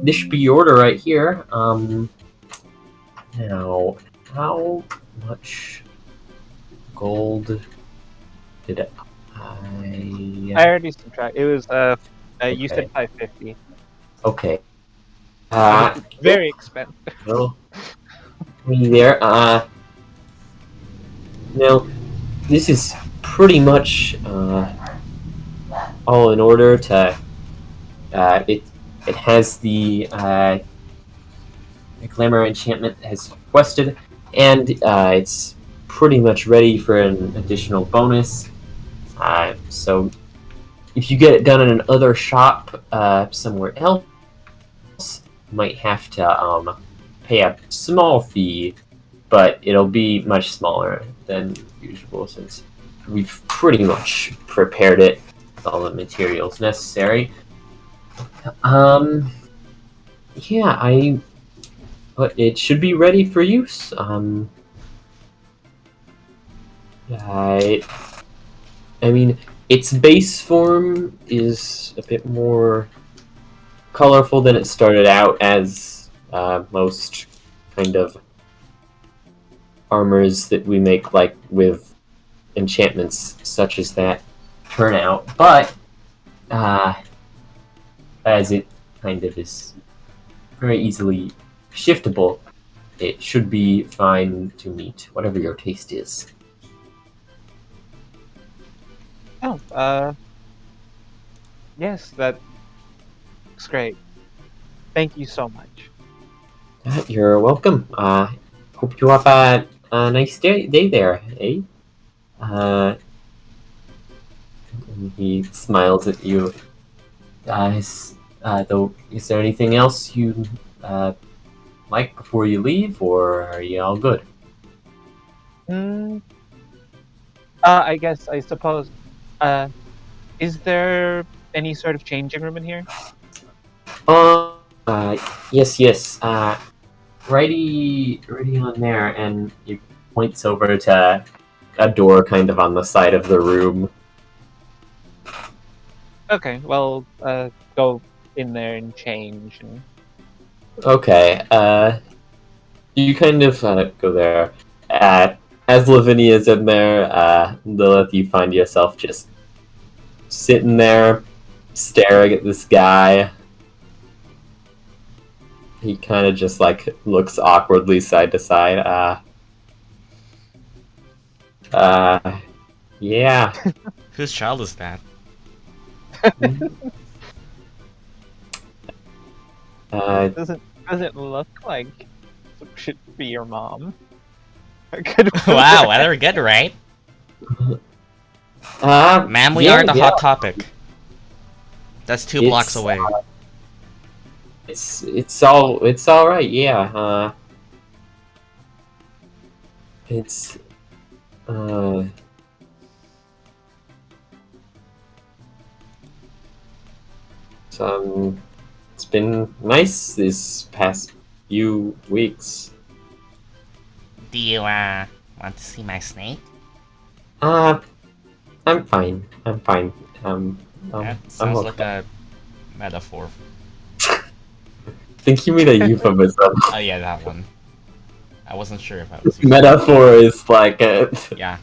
This should be your order right here. Now, how much gold did I already subtract. It was you said Okay. 550. Okay. Very expensive. Well, me there. Now, this is pretty much all in order to. It has the glamour enchantment has requested, and it's pretty much ready for an additional bonus. So if you get it done in another shop somewhere else, you might have to pay a small fee, but it'll be much smaller than usual since we've pretty much prepared it with all the materials necessary. Yeah, but it should be ready for use. I mean, its base form is a bit more colorful than it started out as. Most kind of armors that we make, like with enchantments such as that, turn out. But as it kind of is very easily shiftable, it should be fine to meet whatever your taste is. Oh, yes, that looks great. Thank you so much. You're welcome. Hope you have a nice day there, eh? He smiles at you. Though, is there anything else you like before you leave, or are you all good? I suppose. Is there any sort of changing room in here? Yes. Righty on there, and he points over to a door kind of on the side of the room. Okay, well, go in there and change. Okay, you kind of go there. As Lavinia's in there, Lilith, you find yourself just sitting there, staring at this guy. He kind of just, like, looks awkwardly side to side. Yeah. Whose child is that? Doesn't look like it should be your mom. Wow, I never get it right. Ma'am, we are the hot topic. That's 2 blocks away. It's all right. Yeah. It's it's been nice this past few weeks. Do you want to see my snake? I'm fine. That sounds like a metaphor. I think you mean a euphemism. Oh yeah, that one. I wasn't sure if I was. Metaphor is like a. Yeah.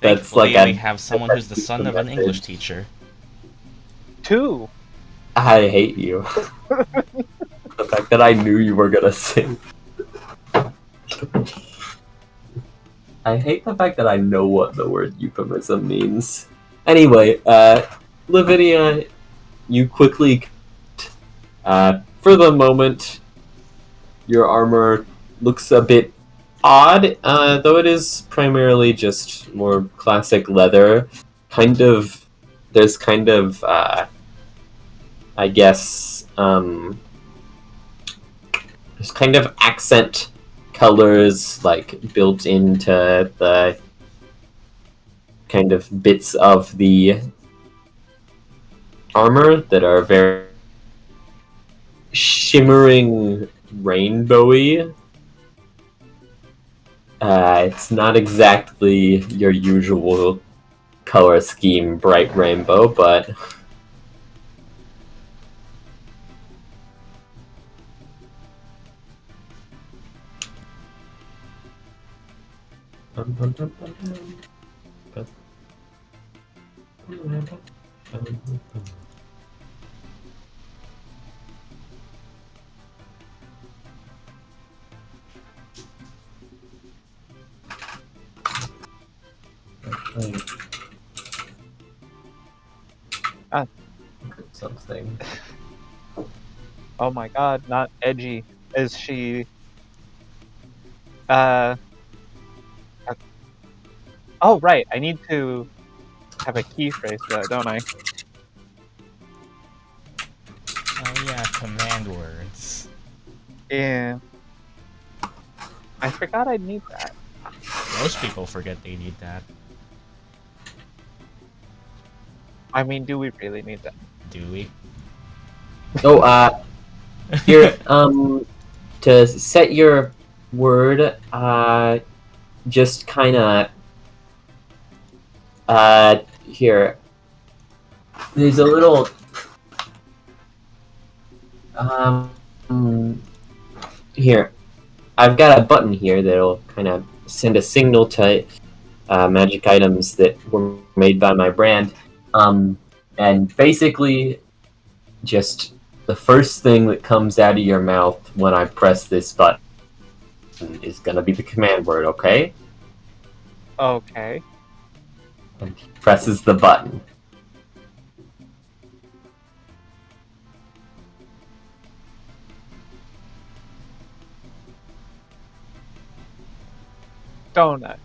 That's like a. We have someone who's the son of an English teacher. 2. I hate you. The fact that I knew you were gonna sing. I hate the fact that I know what the word euphemism means. Anyway, Lavinia, you quickly, for the moment, your armor looks a bit odd, though it is primarily just more classic leather. There's kind of, I guess, there's kind of accent colors like built into the kind of bits of the armor that are very shimmering rainbowy. It's not exactly your usual color scheme bright rainbow, but Ah. Something. Oh my god, not edgy. Is she... Oh, right, I need to have a key phrase for that, don't I? Oh yeah, command words. Yeah. I forgot I'd need that. Most people forget they need that. I mean, do we really need that? Do we? Oh, here, to set your word, just kinda, here. There's a little, here. I've got a button here that'll kind of send a signal to magic items that were made by my brand. And basically, just the first thing that comes out of your mouth when I press this button is going to be the command word, okay? Okay. And he presses the button. Donut.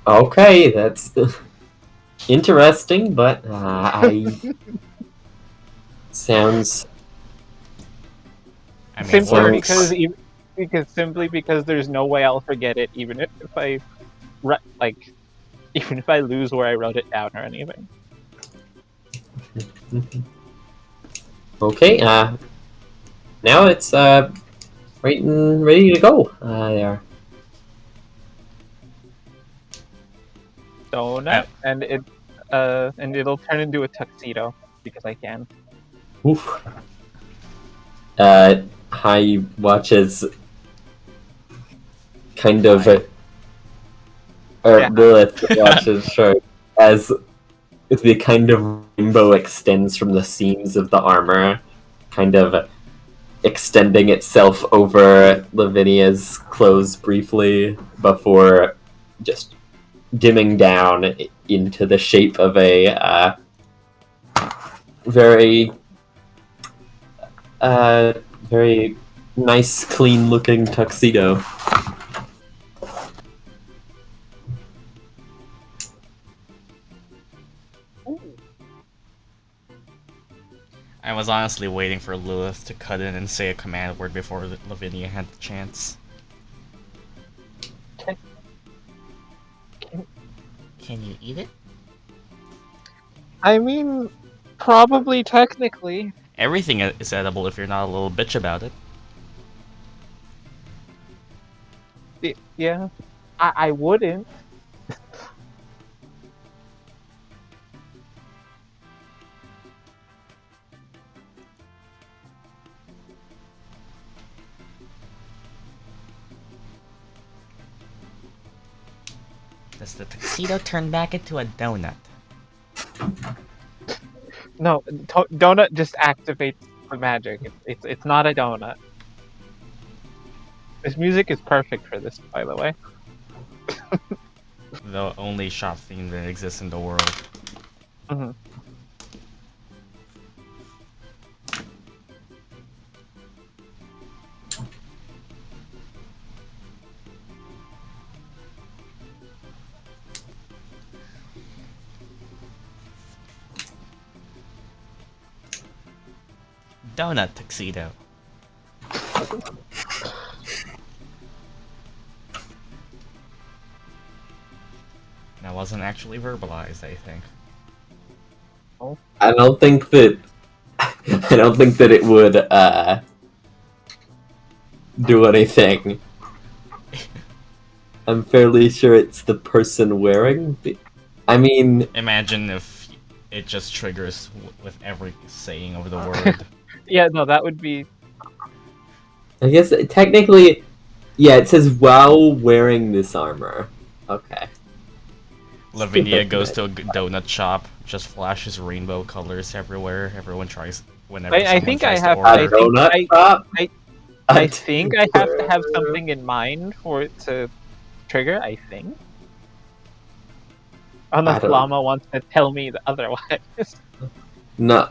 Okay, that's interesting, but I sounds. I mean, Simply because there's no way I'll forget it, even if I even if I lose where I wrote it down or anything. Okay, now it's right and ready to go. There. Donut, and it'll turn into a tuxedo because I can. Oof. Hai watches kind of, Lilith watches her as the kind of rainbow extends from the seams of the armor, kind of extending itself over Lavinia's clothes briefly before just dimming down into the shape of a very very nice, clean-looking tuxedo. I was honestly waiting for Lilith to cut in and say a command word before Lavinia had the chance. Can you eat it? I mean, probably technically. Everything is edible if you're not a little bitch about it. Yeah, I wouldn't. Does the tuxedo turn back into a donut? No, donut just activates the magic. It's not a donut. This music is perfect for this, by the way. The only shop theme that exists in the world. Mm-hmm. Donut tuxedo. That wasn't actually verbalized, I think. I don't think that it would do anything. I'm fairly sure it's the person wearing the... I mean... Imagine if it just triggers with every saying of the word. Yeah, no, that would be... I guess technically Yeah, it says while wearing this armor. Okay. Lavinia goes to a donut shop, just flashes rainbow colors everywhere. Everyone tries whenever I someone think I tries to have. order. I think donut shop? I think I have to have something in mind for it to trigger. I think. Unless don't- Llama wants to tell me otherwise. No,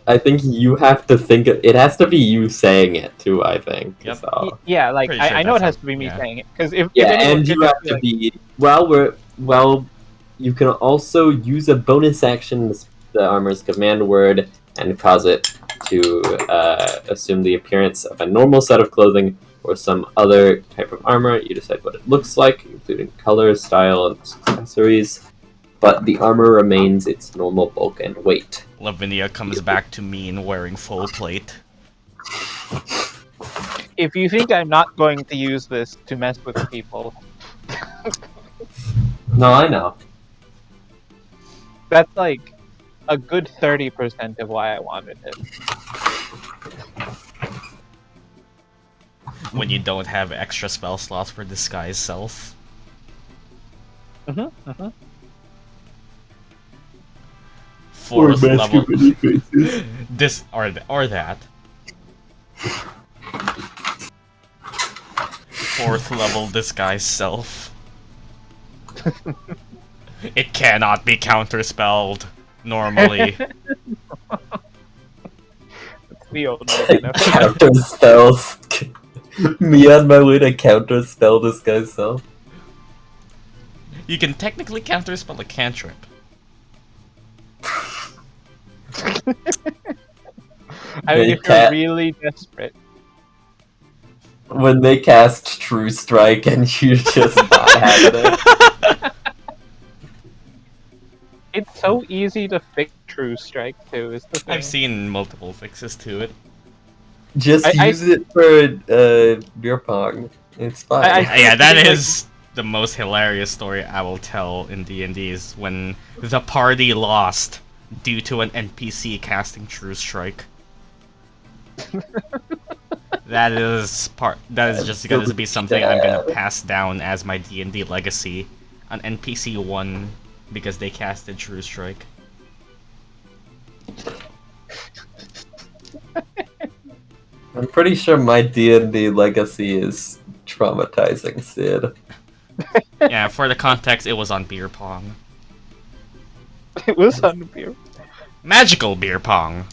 I think you have to think. It has to be you saying it too. I think. Yep. So. Yeah, like Pretty sure I know it that's has how- to be me yeah. saying it because if Yeah, anyone and could you just have be to like, be you can also use a bonus action, the armor's command word, and cause it to assume the appearance of a normal set of clothing or some other type of armor. You decide what it looks like, including color, style, and accessories. But the armor remains its normal bulk and weight. Lavinia comes back to Meen wearing full plate. if you think I'm not going to use this to mess with people, No, I know. that's like a good 30% of why I wanted it. When you don't have extra spell slots for disguise self. Fourth level. This or that. Fourth level disguise self. It cannot be counterspelled normally. It's the old version of Counter spells. Me on my way to counter spell disguise self. You can technically counterspell a cantrip. I mean, They if you're can't- really desperate. When they cast True Strike and you just not have it. It's so easy to fix True Strike too. Is the thing. I've seen multiple fixes to it. Just I- use it for beer pong. It's fine. Yeah, that like- is the most hilarious story I will tell in D&D is when the party lost due to an NPC casting True Strike. That is just going to be something I'm going to pass down as my D&D legacy. An NPC won because they casted True Strike. I'm pretty sure my D&D legacy is traumatizing Sid. Yeah, for the context, it was on beer pong. It was on beer. Magical beer pong.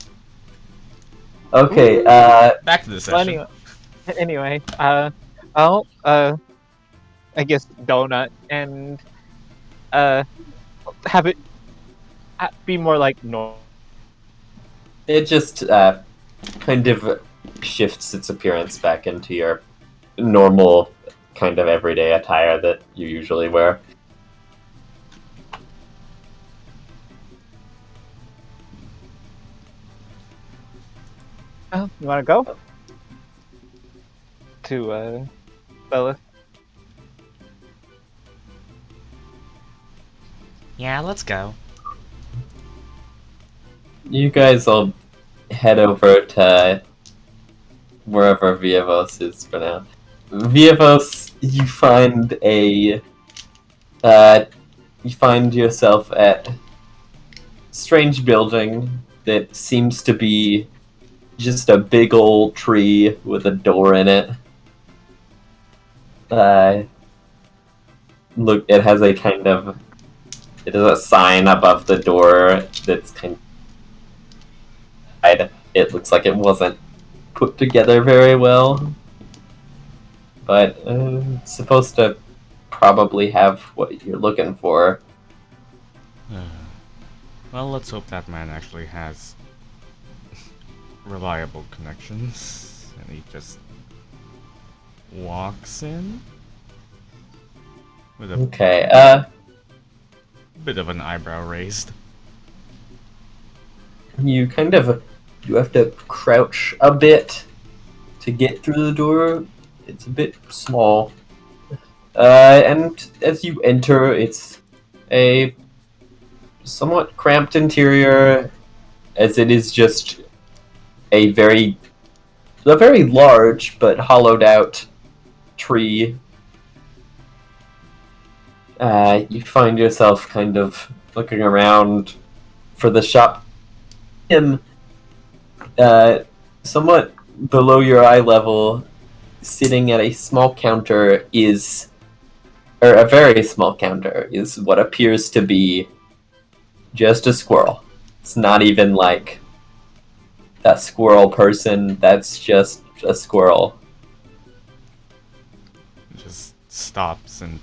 Okay, Back to the session. Well, anyway, I guess donut and have it be more like normal. it just kind of shifts its appearance back into your normal kind of everyday attire that you usually wear. Oh, you want to go to Lilith? Yeah, let's go. You guys all head over to wherever Viovos is for now. Viovos, you find yourself at a strange building that seems to be just a big old tree with a door in it. Look, it has a sign above the door that's it looks like it wasn't put together very well, but it's supposed to probably have what you're looking for. Well, let's hope that man actually has reliable connections, and he just walks in with a Okay, bit of an eyebrow raised. you have to crouch a bit to get through the door. It's a bit small. And as you enter, it's a somewhat cramped interior, as it is just a very large but hollowed out tree, you find yourself kind of looking around for the shop. Him, somewhat below your eye level, sitting at a small counter or a very small counter, is what appears to be just a squirrel. It's not even like a squirrel person, that's just a squirrel. Just stops in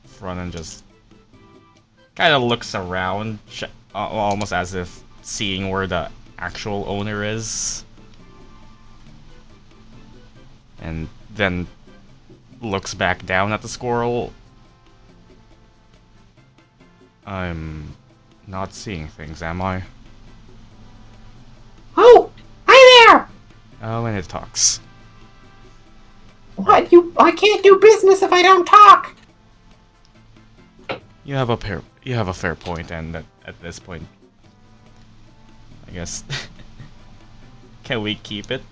front and just kind of looks around, almost as if seeing where the actual owner is. And then looks back down at the squirrel. I'm not seeing things, am I? Oh, hi there! Oh, and it talks. What? I can't do business if I don't talk! You have a fair point, and at this point, I guess, can we keep it?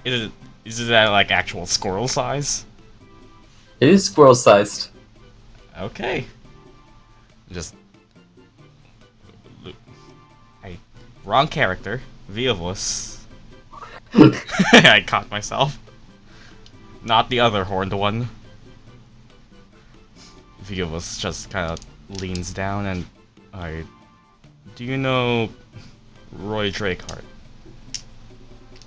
Is that like actual squirrel size? It is squirrel-sized. Okay. Just wrong character. Viovos. I caught myself. Not the other horned one. Viovos just kind of leans down and do you know Roy Drakehart?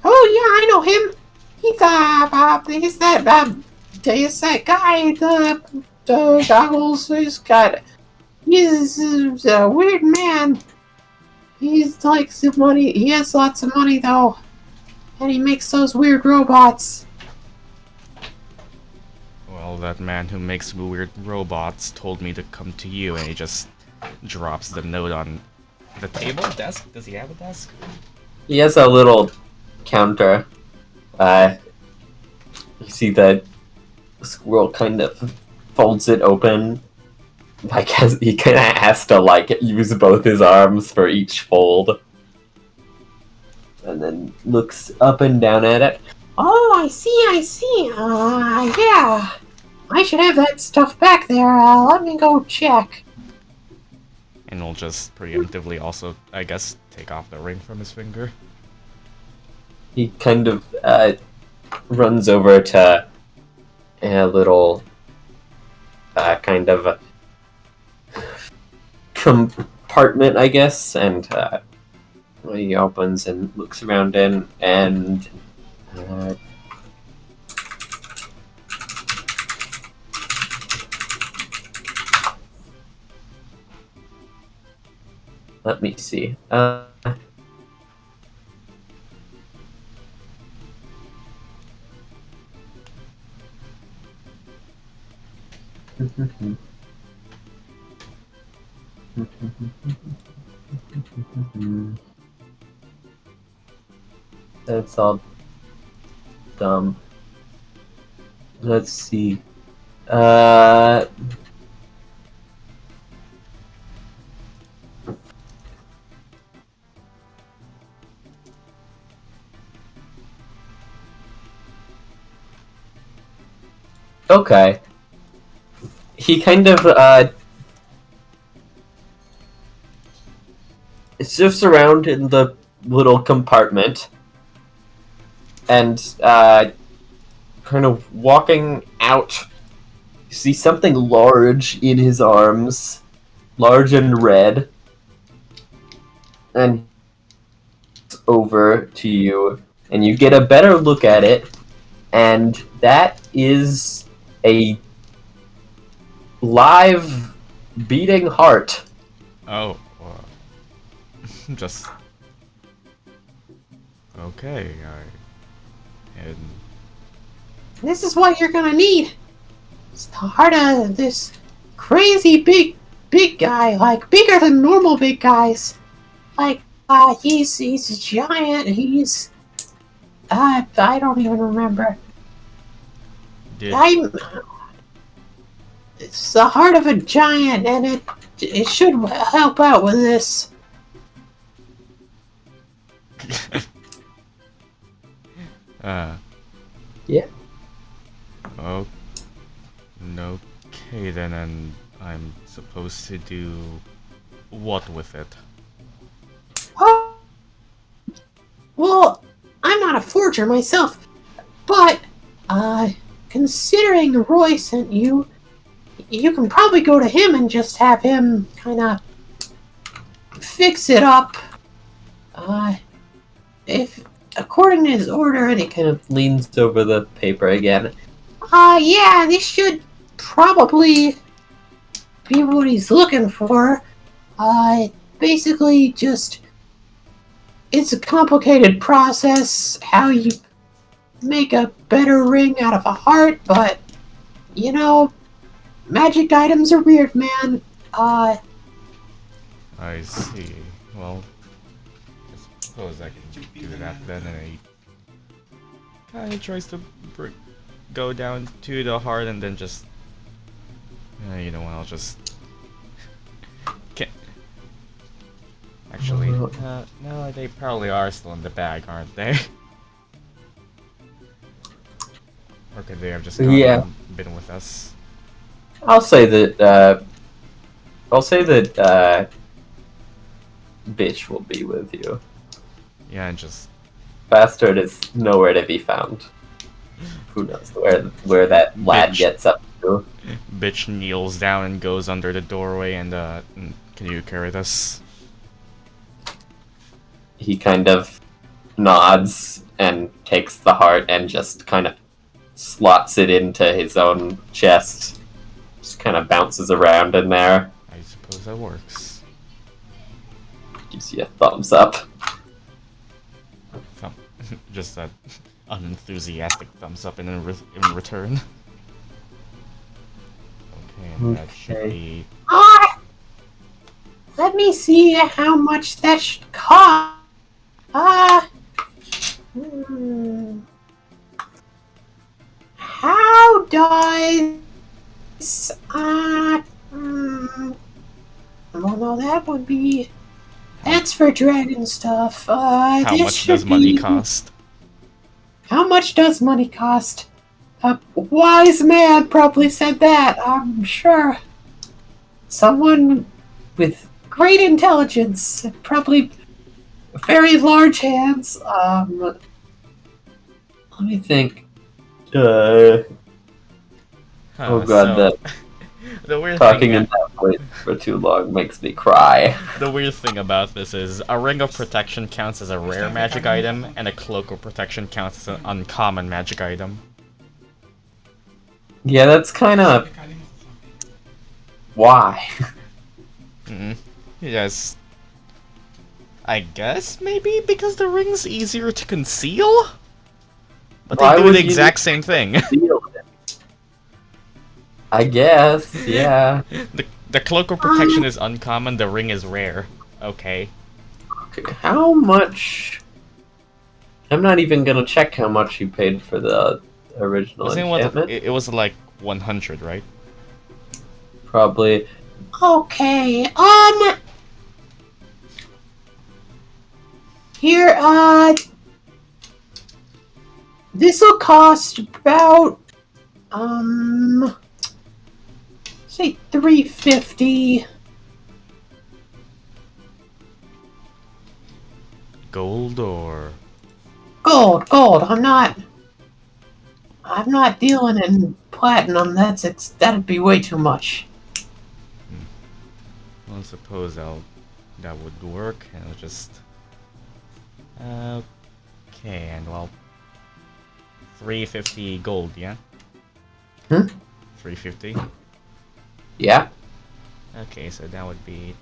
Oh yeah, I know him. He's that guy, the goggles. He's a weird man. He's like some money. He has lots of money though, and he makes those weird robots. Well, that man who makes weird robots told me to come to you, and he just drops the note on the table? Desk? Does he have a desk? He has a little counter. You see that squirrel kind of folds it open. Like, he kind of has to, like, use both his arms for each fold. And then looks up and down at it. Oh, I see. Yeah. I should have that stuff back there. Let me go check. And we'll just preemptively also, I guess, take off the ring from his finger. He kind of runs over to a little kind of compartment, I guess, and he opens and looks around in, and let me see. That's all dumb. Let's see. Okay. He kind of sifts around in the little compartment and kind of walking out. You see something large in his arms, large and red, and over to you, and you get a better look at it, and that is a live beating heart. Oh, just okay. And This is what you're gonna need. It's the heart of this crazy big guy, like bigger than normal big guys. Like, he's a giant. He's, I don't even remember. It's the heart of a giant, and it should help out with this. Yeah. Okay then, and I'm supposed to do what with it? Oh, well, I'm not a forger myself, but considering Roy sent you, you can probably go to him and just have him kind of fix it up. If according to his order, and he kind of leans over the paper again. yeah, this should probably be what he's looking for. Basically just, it's a complicated process, how you make a better ring out of a heart, but, you know, magic items are weird, man. I see. Well, I suppose I can do that then, and he kinda tries to go down to the heart and then just... you know what, I'll just... Actually, no, they probably are still in the bag, aren't they? Or could they have just gone and been with us? I'll say that bitch will be with you. Yeah, and just... Bastard is nowhere to be found. Who knows where that lad gets up to. Bitch kneels down and goes under the doorway and, can you carry this? He kind of nods and takes the heart and just kind of slots it into his own chest. Just kind of bounces around in there. I suppose that works. Gives you a thumbs up. Just that unenthusiastic thumbs up in return. Okay, and that should be... Let me see how much that should cost. How does... well, no, that would be... That's for dragon stuff. How much does money cost? How much does money cost? A wise man probably said that, I'm sure. Someone with great intelligence, probably very large hands. Let me think. Oh god, the weird talking thing, in that way for too long makes me cry. The weird thing about this is a ring of protection counts as a rare magic item, and a cloak of protection counts as an uncommon magic item. Yeah, that's kind of why. Yes. I guess maybe because the ring's easier to conceal? But they do the exact same thing. I guess, yeah. The cloak of protection is uncommon, the ring is rare. Okay. How much... I'm not even gonna check how much you paid for the original enchantment. It was like 100, right? Probably. Okay, here, this'll cost about, say $350. Gold or... Gold. I'm not dealing in platinum. That'd be way too much. Well, I suppose that would work, and I'll just... Okay, and well... 350 gold, yeah? 350? Yeah. Okay, so that would be...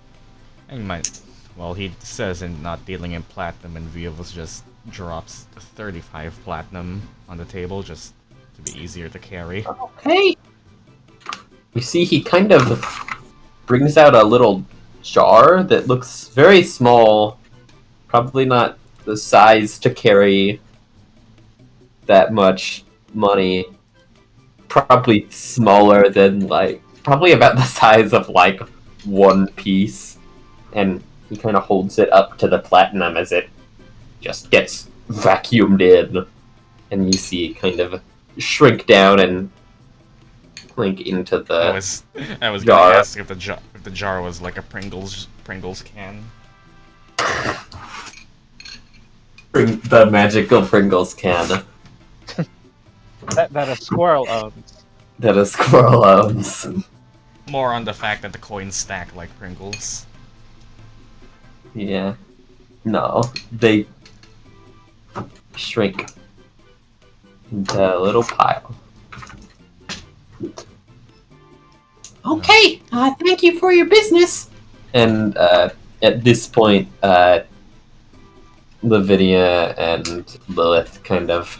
And you might... Well, he says in not dealing in platinum, and Viovos just drops 35 platinum on the table, just to be easier to carry. Okay. You see, he kind of brings out a little jar that looks very small. Probably not the size to carry that much money. Probably smaller than, like, probably about the size of, like, one piece. And he kind of holds it up to the platinum as it just gets vacuumed in. And you see it kind of shrink down and like into I the was gonna jar. ask if the jar was like a Pringles can. The magical Pringles can That a squirrel owns. that a squirrel owns. More on the fact that the coins stack like Pringles. Yeah. No, they shrink into a little pile. Okay, thank you for your business. And at this point, Lavinia and Lilith kind of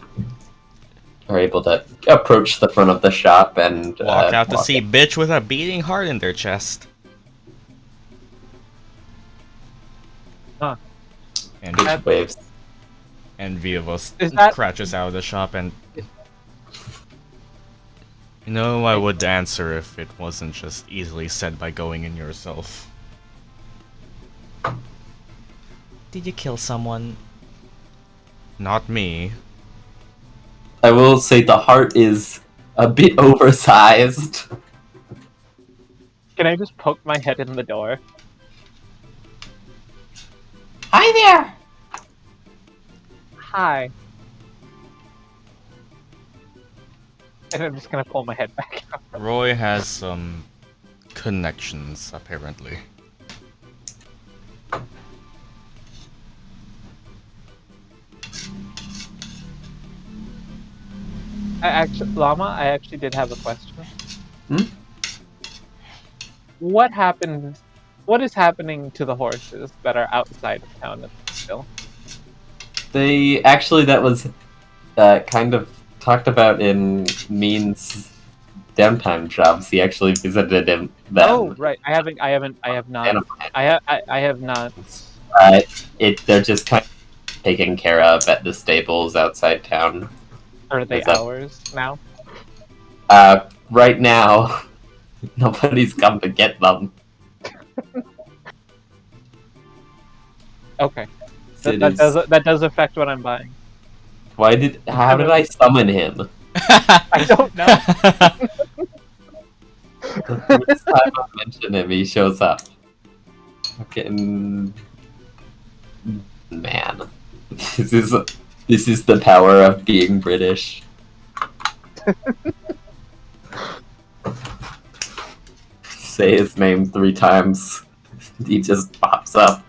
are able to approach the front of the shop and Walk out to walk see bitch with a beating heart in their chest. Huh. And Bitch waves. and Viovos Is that- crouches out of the shop and... You know, I would answer if it wasn't just easily said by going in yourself. Did you kill someone? Not me. I will say the heart is a bit oversized. Can I just poke my head in the door? Hi there. Hi. And I'm just gonna pull my head back out. Roy has some connections, apparently. Llama, I actually did have a question. Hmm? What happened? What is happening to the horses that are outside of town still? They actually, that was kind of talked about in Meen's downtime jobs. He actually visited them. Oh, right. I have not. I have not. They're just kind of taken care of at the stables outside town. Are they Is that- ours now? Right now, nobody's come to get them. Okay. It That is- that does affect what I'm buying. How did I summon him? I don't know. Next time I mention him, he shows up. Fucking man, this is the power of being British. Say his name 3 times, he just pops up.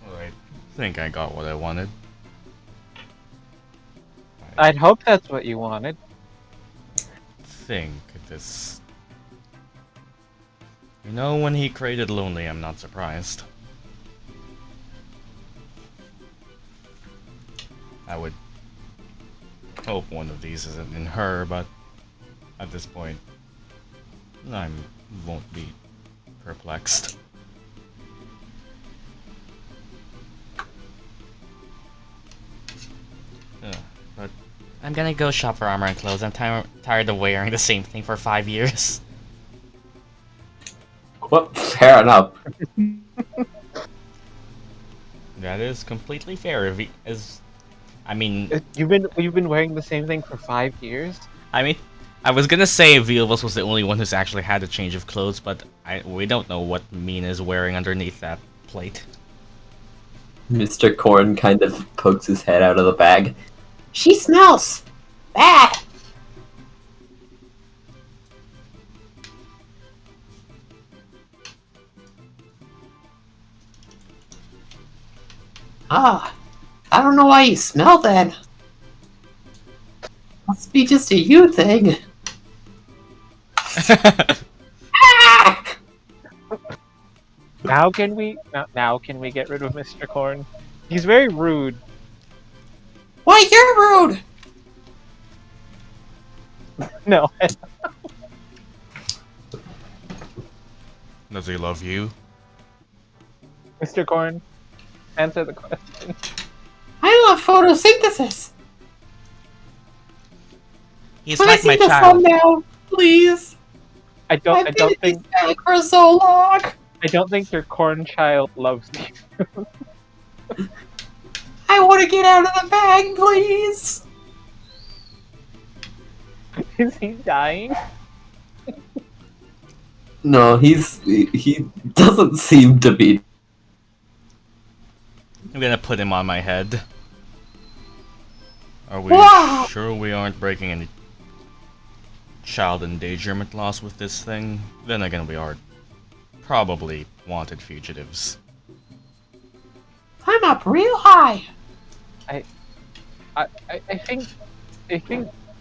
Well, I think I got what I wanted. I'd hope that's what you wanted. Think this... You know, when he created Lonli, I'm not surprised. I would hope one of these isn't in her, but at this point, I won't be perplexed. But I'm gonna go shop for armor and clothes. I'm tired of wearing the same thing for 5 years. Well, fair enough. That is completely fair. I mean, You've been wearing the same thing for 5 years. I was gonna say Viovos was the only one who's actually had a change of clothes, but we don't know what Meen is wearing underneath that plate. Mr. Corn kind of pokes his head out of the bag. She smells bad. Ah, I don't know why you smell that. Must be just a you thing. Ah! Now can we get rid of Mr. Corn? He's very rude. Why, you're rude. No. Does he love you? Mr. Corn, answer the question. I love photosynthesis. He's Can I like see my the sun child. now, please? I I've been in this bag for so long. I don't think your corn child loves you. I want to get out of the bag, please. Is he dying? No, he doesn't seem to be. I'm gonna put him on my head. Are we Wow. sure we aren't breaking any child endangerment laws with this thing? Then again, we are probably wanted fugitives. I'm up real high. I think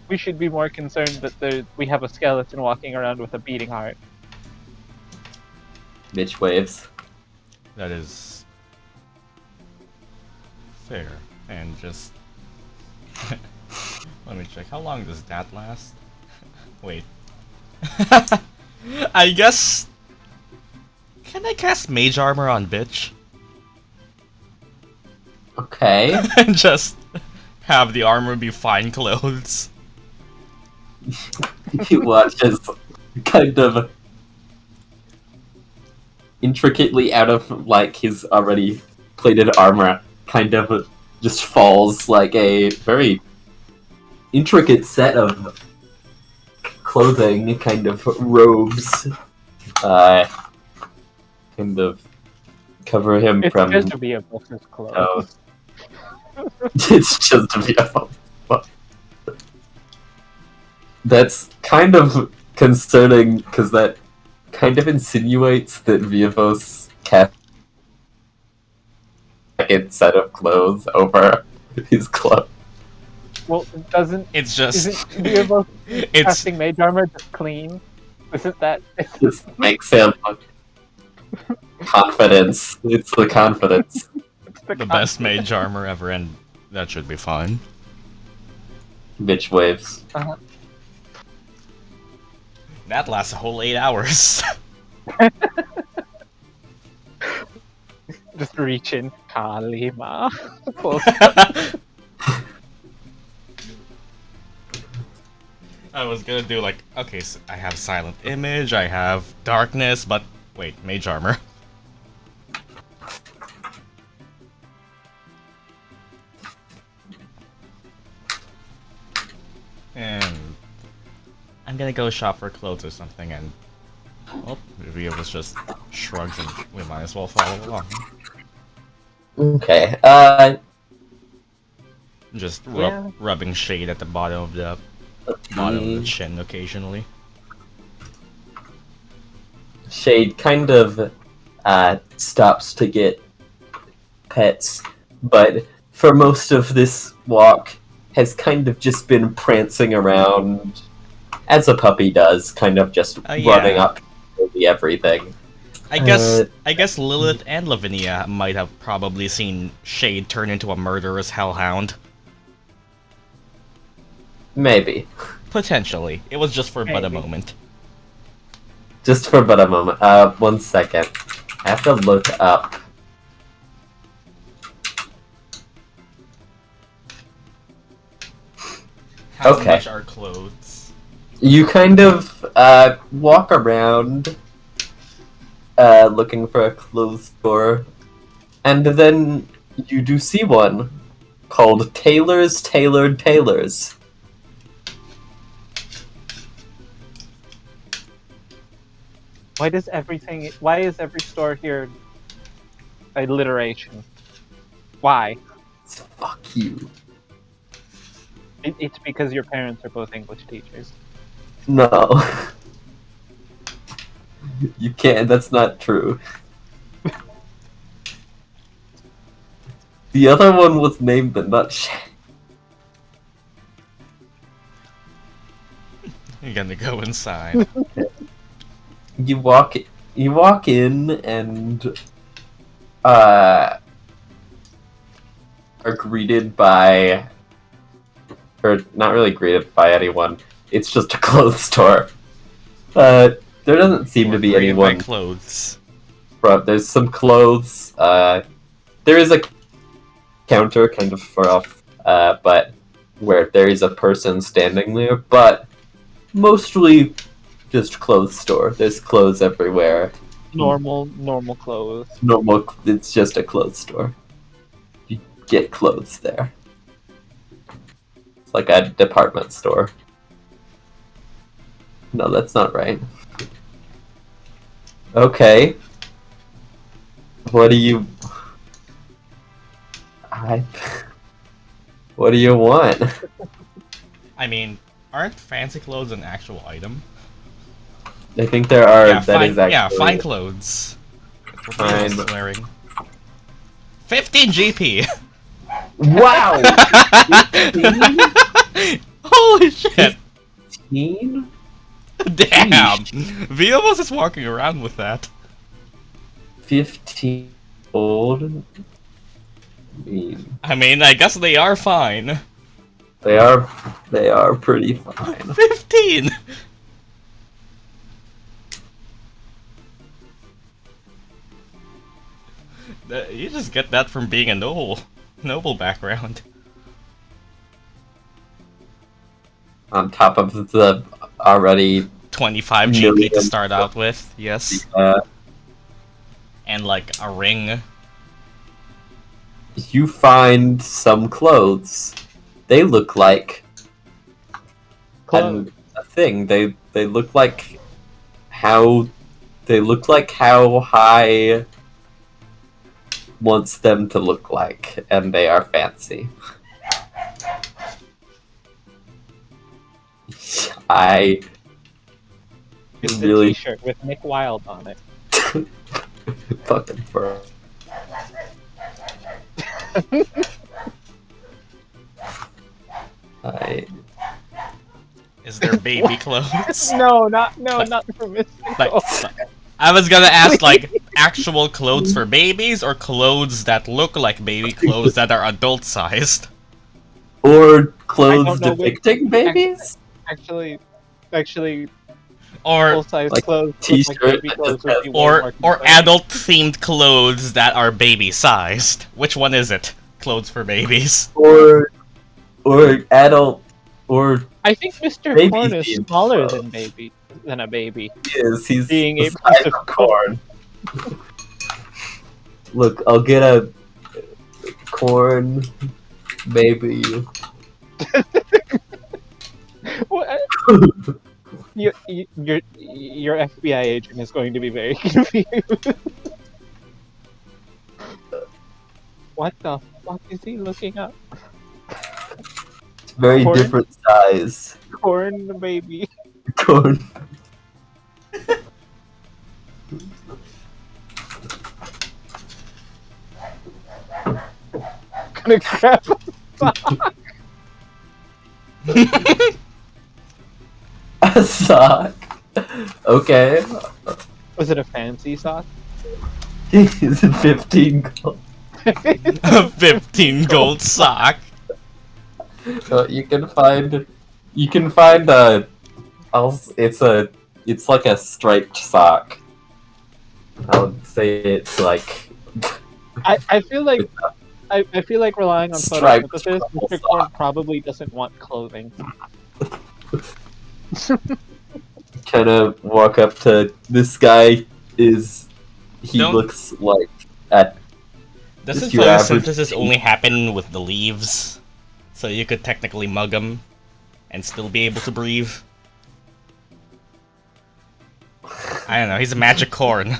we should be more concerned that we have a skeleton walking around with a beating heart. Mitch waves. That is fair. And just let me check. How long does that last? Wait. I guess. Can I cast Mage Armor on bitch? Okay. And just have the armor be fine clothes. You watch as kind of intricately out of like his already plated armor kind of just falls like a very intricate set of clothing, kind of robes, kind of cover him It's from. just to be above his clothes. Oh. It's just a Viovos. That's kind of concerning because that kind of insinuates that Viovos cast a second set of clothes over his clothes. Well, doesn't It's just. isn't Viovos It's casting mage armor just clean? Isn't that? This makes him confidence. It's the confidence. the best mage armor ever, and that should be fine. Bitch waves. That lasts a whole 8 hours. Just reaching Kalima. I was gonna do like, okay, so I have silent image, I have darkness, but wait, mage armor. And I'm gonna go shop for clothes or something, and oh, Viovos just shrugs, and we might as well follow along. Okay. Just Yeah. rubbing shade at the bottom of the chin occasionally. Shade kind of stops to get pets, but for most of this walk has kind of just been prancing around as a puppy does, kind of just running up to everything. I guess Lilith and Lavinia might have probably seen Shade turn into a murderous hellhound. Maybe. Potentially. It was just for but a Maybe. moment. Just for but a moment. 1 second. I have to look up. How Okay. much are clothes? You kind of walk around looking for a clothes store, and then you do see one called Taylor's Tailored Tailors. Why is every store here alliteration? Why? Fuck you. It's because your parents are both English teachers. No. You can't, that's not true. The other one was named the Nutshell. You're gonna go inside. You walk in and are greeted by, or not really greeted by anyone. It's just a clothes store. There doesn't seem to be Greeted by anyone. clothes. But there's some clothes. There is a counter kind of far off, but where there is a person standing there. But mostly just clothes store. There's clothes everywhere. Normal clothes. Normal. It's just a clothes store. You get clothes there. It's like a department store. No, that's not right. Okay. What do you... What do you want? I mean, aren't fancy clothes an actual item? I think there are... Yeah, that is actually... yeah, fine clothes. Fine. What wearing. 15 GP! Wow! Holy shit! 15? Damn! Viovos is walking around with that. 15 old? I mean, I guess they are fine. They are pretty fine. 15! You just get that from being a noble background. On top of the already 25 GP to start out with, yes. And like a ring. You find some clothes. They look like a thing. They look like how High wants them to look like, and they are fancy. It's really a t-shirt with Nick Wilde on it. fucking fur. Is there baby clothes? No, not for Mistletoe. I was gonna ask, like, actual clothes for babies, or clothes that look like baby clothes that are adult-sized? Or clothes depicting babies? Actually, Or full-size like clothes, t-shirt like baby clothes would be way more or concerning. adult-themed clothes that are baby-sized. Which one is it? Clothes for babies. Or adult, or I think Mr. baby Corn is themed smaller clothes. than a baby. he's Being the a size piece of of corn. Look, I'll get a corn baby. What? Your FBI agent is going to be very confused. What the fuck is he looking up? It's very Corn? different size. Corn baby. Corn. Gonna grab a sock. A sock. Okay. Was it a fancy sock? Is it 15 gold? A 15 gold sock. You can find it's like a striped sock. I would say it's like I feel like I feel like relying on Striped photosynthesis, Mr. sock. Corn probably doesn't want clothing. kind of walk up to this guy. Don't- Looks like at Doesn't Just your average- photosynthesis only happen with the leaves? So you could technically mug them and still be able to breathe? I don't know, he's a magic corn.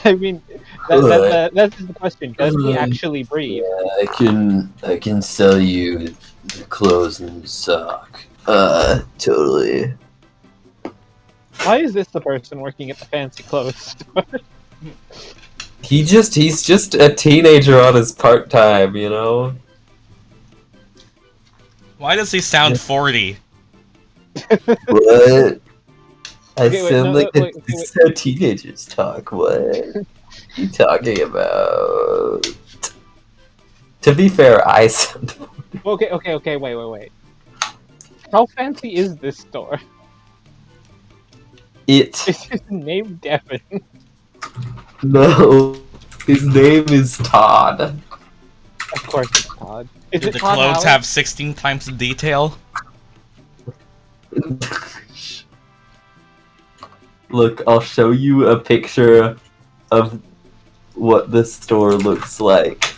I mean, that's the question. Does he actually breathe? I can sell you the clothes and sock. Totally. Why is this the person working at the fancy clothes store? He's just a teenager on his part-time, you know? Why does he sound 40? What? I Okay, wait, sound no, like wait, this is how teenagers talk. What are you talking about? To be fair, I sound... Okay, wait. How fancy is this store? It... Is his name Devin? No. His name is Todd. Of course it's Todd. Is Do it the Todd clothes Howard? have 16 times the detail? Look, I'll show you a picture of what the store looks like.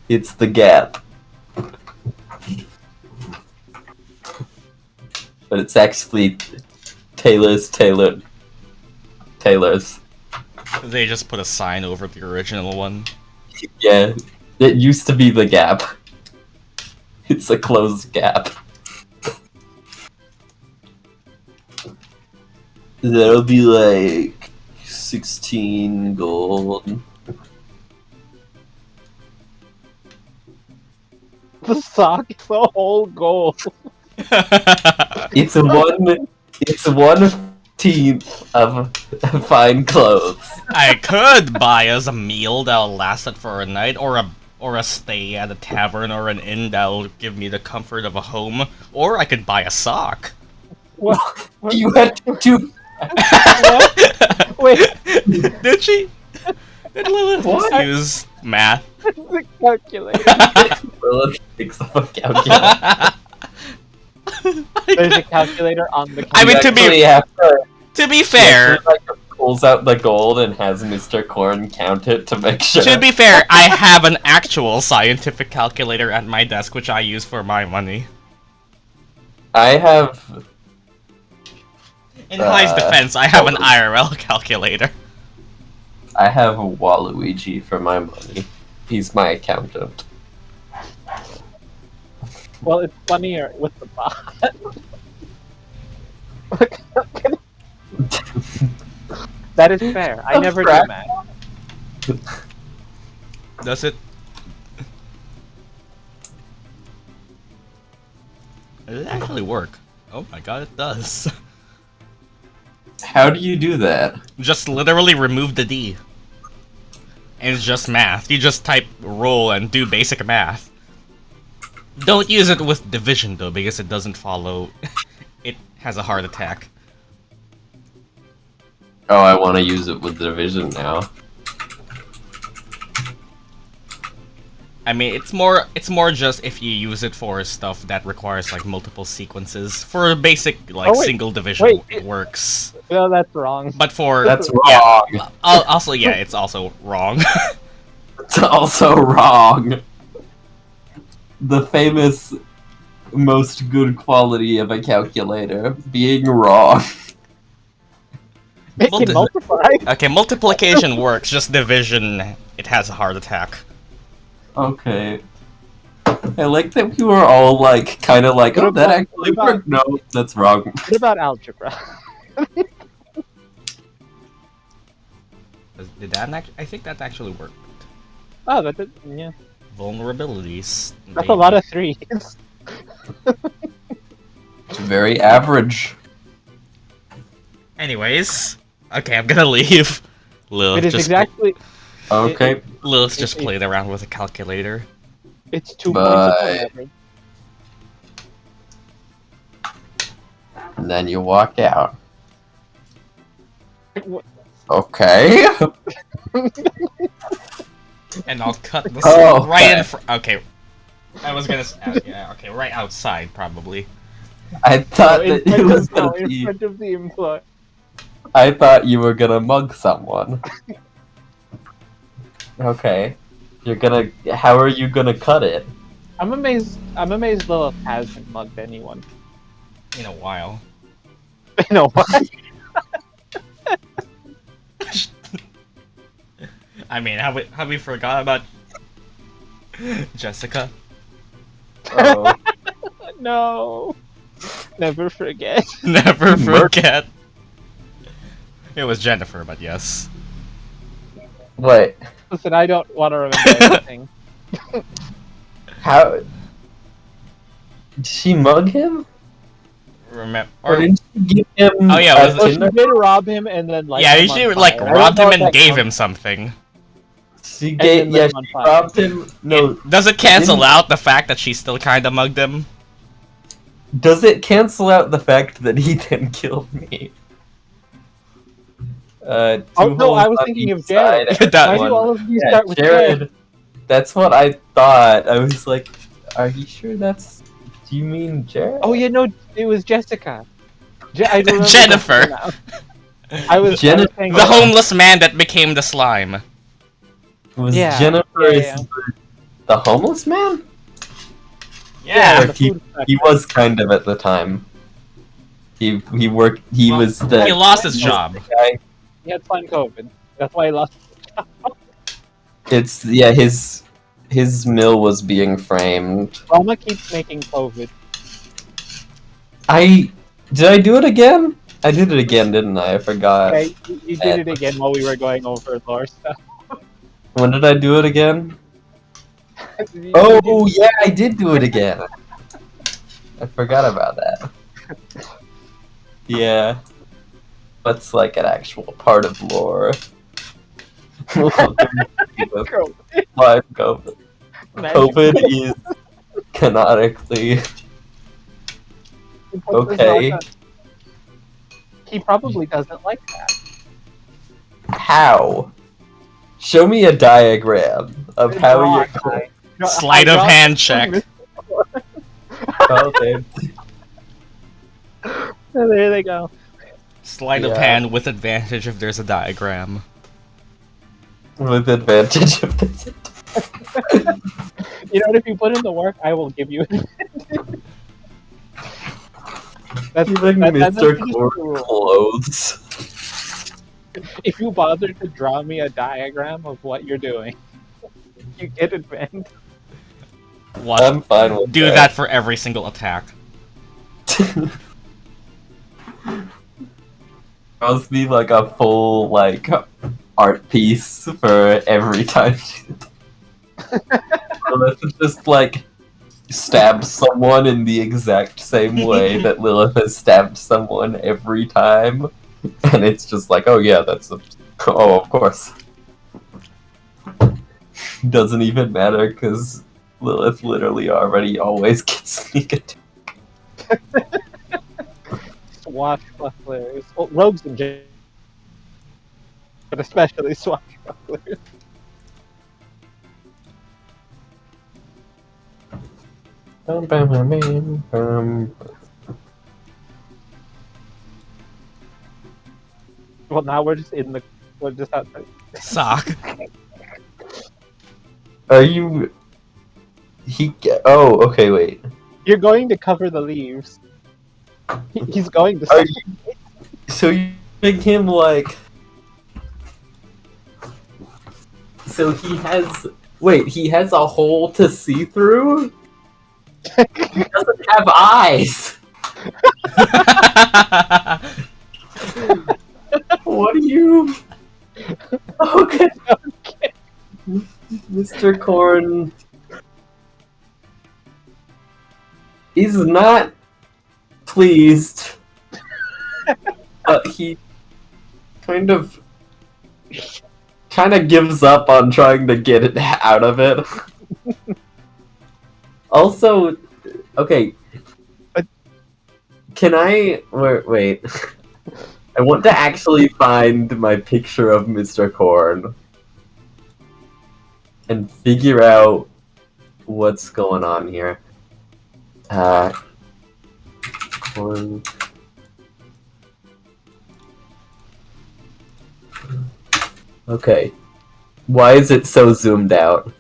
It's the Gap. but it's actually Taylor's. They just put a sign over the original one. Yeah, it used to be the Gap. It's a closed Gap. That'll be like 16 gold. The sock is a whole gold. It's 1/15 of fine clothes. I could buy us a meal that'll last it for a night, or a stay at a tavern or an inn that'll give me the comfort of a home, or I could buy a sock. What? You had to. What? Wait, Did she? Did Lilith What? use math? the calculator. Lilith picks up a calculator. There's a calculator on the I mean, calculator. to be fair, like, pulls out the gold and has Mr. Corn count it to make sure. to be fair, I have an actual scientific calculator at my desk, which I use for my money. I have. In High's defense, I have an IRL calculator. I have Waluigi for my money. He's my accountant. Well, it's funnier with the bot. That is fair. I never do Correct. math. Does it? Does it actually work? Oh my god, it does. How do you do that? Just literally remove the D. And it's just math. You just type roll and do basic math. Don't use it with division though, because it doesn't follow. It has a heart attack. Oh, I want to use it with division now. I mean, it's more just if you use it for stuff that requires like multiple sequences. For basic like Oh, wait. single division, Wait. it works. No, that's wrong. But for That's yeah, wrong. also yeah, it's also wrong. It's also wrong. The famous most good quality of a calculator being wrong. It can multiply. Okay, multiplication works. Just division, it has a heart attack. Okay. I like that we were all like, kind of like, What oh, that about- actually what about- worked. No, that's wrong. What about algebra? Did that I think that actually worked. Oh, that did, yeah. Vulnerabilities. That's a lot of threes. It's very average. Anyways, okay, I'm gonna leave. Lilith It is just exactly. Okay. Lilith just it- played around with a calculator. It's 2 Bye. points of leverage. And then you walk out. What- Okay. And I'll cut the Oh, right in okay. front. Okay, I was gonna. Yeah, okay, right outside probably. I thought in that it front was of- no, gonna in be. front of the employee. I thought you were gonna mug someone. Okay. You're gonna. How are you gonna cut it? I'm amazed Lilith hasn't mugged anyone. In a while. You know what? I mean, have we forgot about Jessica? Oh. No. Never forget. Never Merc. forget. It was Jennifer, but yes. Wait. Listen, I don't want to remember anything. How? Did she mug him? Remember? Or did she give him? Oh, yeah, a was it- Well, she Tinder? did rob him and then like. Yeah, she like robbed him and gave him something. She then gave. lit Yeah, him on she fire. robbed him. No. Does it cancel Didn't- out the fact that she still kind of mugged him? Does it cancel out the fact that he then killed me? Oh Two no, I holes was on thinking of each side. Jared. That Why one. do all of these Yeah, start with Jared. Jared? That's what I thought. I was like, are you sure that's... Do you mean Jared? Oh, you know, it was Jessica. I remember Jennifer. now. I was Jennifer. saying The homeless man that became the slime. Was Yeah, Jennifer yeah. the homeless man? Yeah, Or the he, food he was kind of at the time. He worked. He was the. He lost his job. Guy. He had fun COVID. That's why he lost. It's his mill was being framed. Roma keeps making COVID. Did I do it again? I did it again, didn't I? I forgot. Okay, you did it again while we were going over lore stuff. When did I do it again? Oh yeah, I did do it again. I forgot about that. Yeah, that's like an actual part of lore. Live COVID. COVID is canonically okay. He probably doesn't like that. How? Show me a diagram of how you're going. Sleight of hand check. Okay. There they go. Sleight of hand with advantage if there's a diagram. With advantage of this. You know what? If you put in the work, I will give you it. That's Even that's Mr. just Core the rule. clothes. If you bother to draw me a diagram of what you're doing, you get advantage. What? I'm fine with Do that for every single attack. Must be like a full like art piece for every time. Lilith just like stabs someone in the exact same way that Lilith has stabbed someone every time, and it's just like, oh yeah, oh of course. Doesn't even matter because Lilith literally already always gets sneak attack. Swashbucklers. Well, rogues in general, but especially swashbucklers. Well, now we're just outside. Sock. Are you? Oh, okay, wait. You're going to cover the leaves. He's going to. Are you... So you make him like? So he has. Wait, he has a hole to see through? He doesn't have eyes! What are you... Okay. Mr. Corn... He's not pleased, but he kind of gives up on trying to get it out of it. Also, okay, can I... Wait. I want to actually find my picture of Mr. Corn and figure out what's going on here. Corn... Okay. Why is it so zoomed out?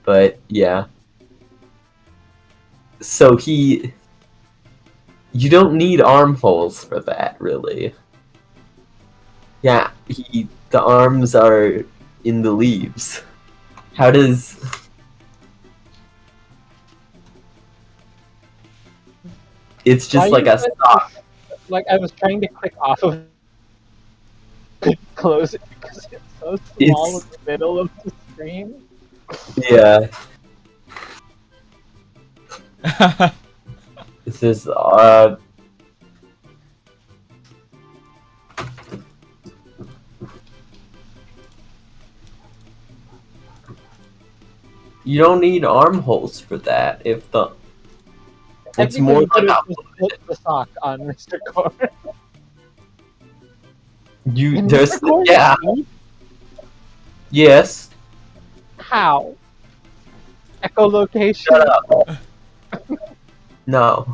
But, yeah. So you don't need armholes for that, really. Yeah, the arms are in the leaves. How does... It's just like a sock. Like, I was trying to click off of it, close it, because it's so small in the middle of the screen. Yeah. This is You don't need armholes for that. If the it's more like put the sock on Mr. Corn. There's yeah. Yes. How? Echolocation. Shut up. No.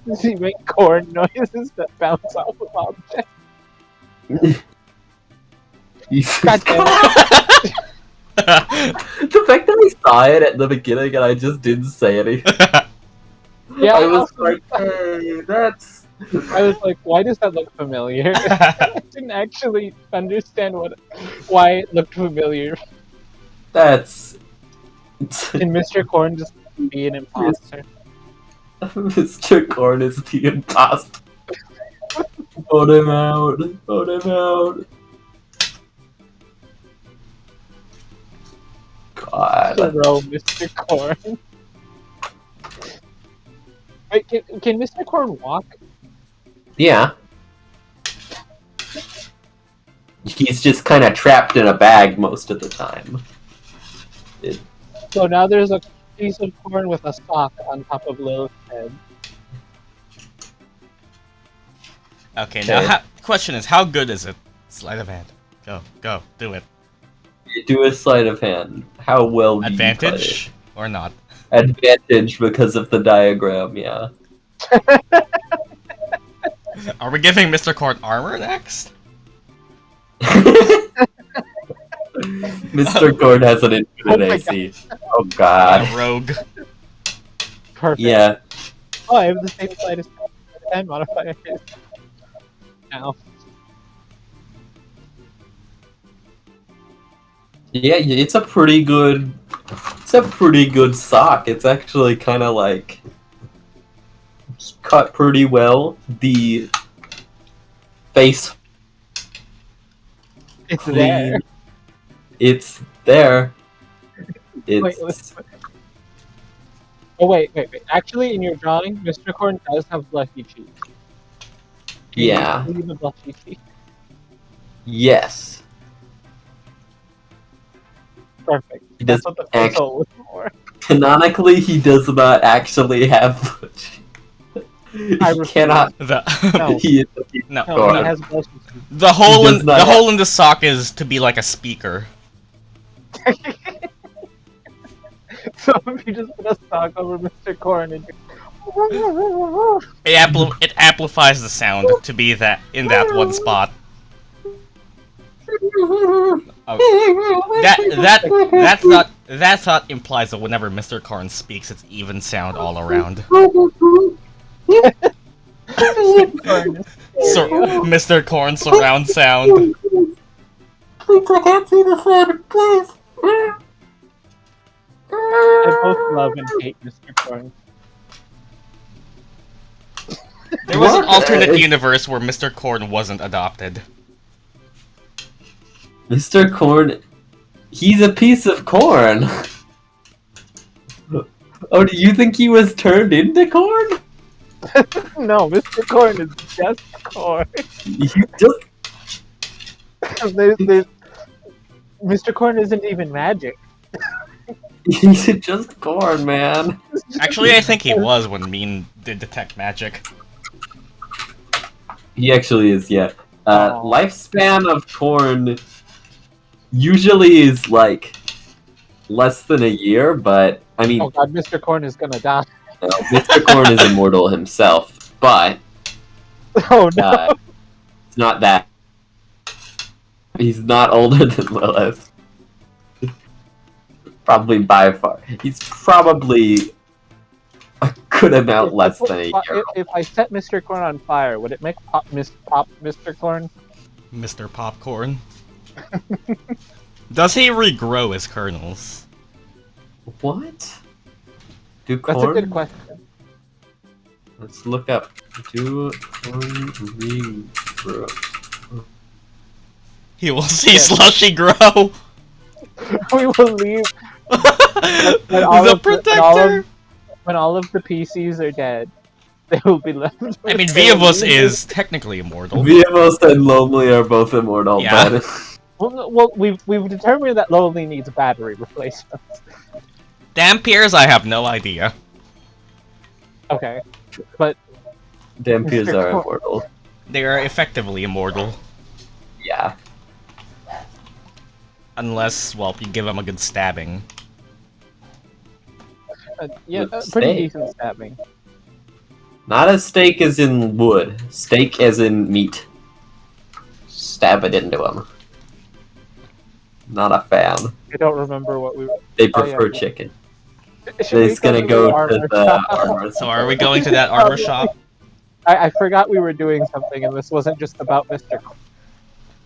Does he make corn noises that bounce off of objects? God damn it. The fact that I saw it at the beginning and I just didn't say anything. Yeah, I was like, hey, that's I was like, why does that look familiar? I didn't actually understand why it looked familiar. That's Can Mr. Corn just be an imposter? Mr. Corn is the imposter. Vote him out. Vote him out. God. Throw Mr. Corn. Wait, can Mr. Corn walk? Yeah. He's just kind of trapped in a bag most of the time. So now there's a piece of corn with a sock on top of Lilith's head. Okay, now question is, how good is it? Sleight of hand. Go, do it. You do a sleight of hand. How well do Advantage you or not? play it? Advantage because of the diagram, yeah. Are we giving Mr. Corn armor next? Mr. Corn has an infinite AC. Oh god. Rogue. Perfect. Yeah. Oh, I have the same sleight of hand modifier now. Yeah, it's a pretty good sock. It's actually kind of like cut pretty well. The face It's clean. there. It's there. It's Wait. Oh wait. Actually, in your drawing, Mr. Corn does have blushy cheeks. yeah. He's a blushy cheek. Yes. Perfect. He That's does what the pixel was for. Canonically, he does not actually have. He I refuse. cannot. No. He is a piece No. of No, corn. he has blushy cheeks. The hole He does in not the have- hole in the sock is to be like a speaker. So if you just put a sock over Mr. Corn and It amplifies the sound to be that in that one spot. That thought implies that whenever Mr. Corn speaks, it's even sound all around. So, Mr. Corn surround sound. Please, I can't see the sun, please. I both love and hate Mr. Corn. There was an What? alternate universe where Mr. Corn wasn't adopted. Mr. Corn, he's a piece of corn. Oh, do you think he was turned into corn? No, Mr. Corn is just corn. He just There's Mr. Corn isn't even magic. he's just corn, man. Actually, I think he was when Meen did detect magic. He actually is, yeah. Aw. Lifespan of corn usually is like less than a year, but I mean, Oh god, Mr. Corn is gonna die. Mr. Corn is immortal himself, but Oh no. it's not that. He's not older than Lilith. Probably by far. He's probably a good amount less than a year. If I set Mr. Corn on fire, would it make pop Mr. Corn? Mr. Popcorn. Does he regrow his kernels? What? Do That's corn? a good question. Let's look up. Do corn regrow? He will see Yeah. Slushy grow. We will leave when all The of protector. when all of the PCs are dead. They will be left. I mean, Viovos is technically immortal. Viovos and Lonli are both immortal, Yeah. but Well, we've determined that Lonli needs battery replacement. Dhampirs, I have no idea. Okay, but Dhampirs Mr. are Corn. immortal. They are effectively immortal. Yeah. Unless, well, you give them a good stabbing. yeah, With pretty steak. decent stabbing. Not a steak as in wood. Steak as in meat. Stab it into him. Not a fan. I don't remember what we. They Oh, yeah. prefer chicken. Should we He's gonna to go the to armor the shop? armor. So are we going to that armor shop? I forgot we were doing something, and this wasn't just about Mr.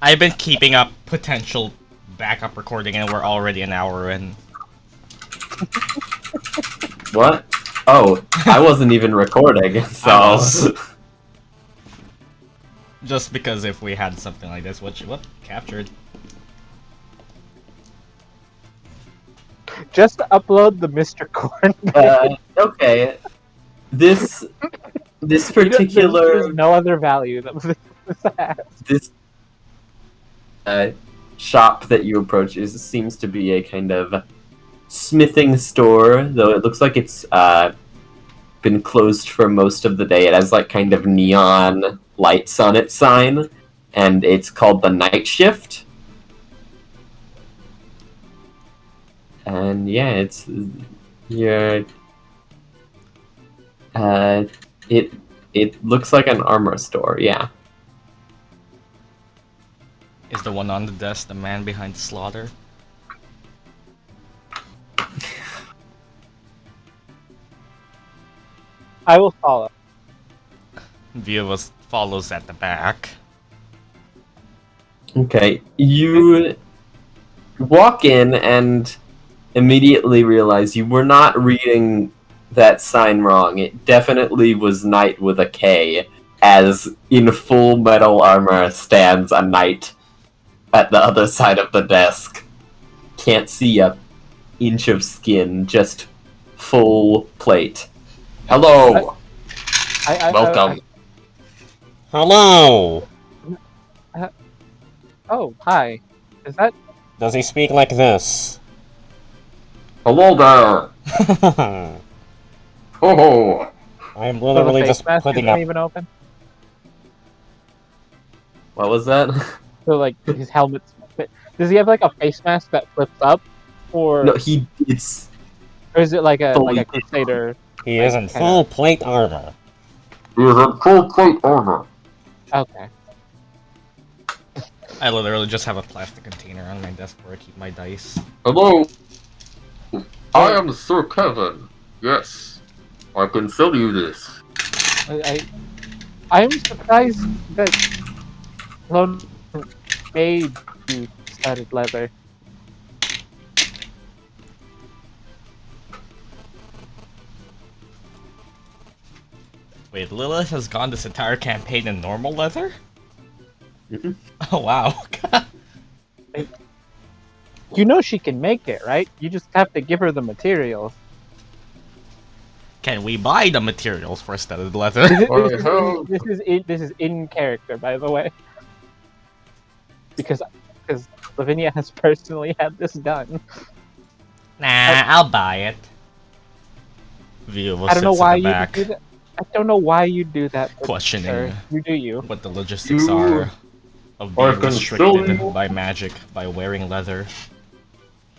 I've been keeping up potential backup recording, and we're already an hour in. What? Oh, I wasn't even recording, so... I was. Just because if we had something like this, what captured? Just upload the Mr. Corn. Okay. This particular... There's no other value that this has. This shop that you approach seems to be a kind of smithing store, though it looks like it's been closed for most of the day. It has like kind of neon lights on its sign, and it's called the Night Shift. And yeah, it's your it looks like an armor store, yeah. Is the one on the desk the man behind the slaughter? I will follow. Viovos follows at the back. Okay, you walk in and immediately realize you were not reading that sign wrong. It definitely was knight with a K, as in full metal armor stands a knight at the other side of the desk. Can't see a inch of skin, just full plate. Hello! Welcome. Hello! Oh, hi. Is that... Does he speak like this? Hello there! Oh! I'm so the literally face just mask putting isn't up. even open? What was that? So, like, his helmet's... Does he have, like, a face mask that flips up? Or... No, it's... Or is it like a fully- Crusader? He is in full plate armor. He is in full plate armor. Okay. I literally just have a plastic container on my desk where I keep my dice. Hello! I am Sir Kevin. Yes. I can sell you this. I'm surprised that Lonli made you studded leather. Wait, Lilith has gone this entire campaign in normal leather? Mhm. Oh wow. You know she can make it, right? You just have to give her the materials. Can we buy the materials for studded leather? This is in character, by the way. Because Lavinia has personally had this done. Nah, I'll buy it. Viovos I don't know sits why at the you back, do that. I don't know why you do that. Sir. questioning You do you. what the logistics are of being restricted by magic by wearing leather.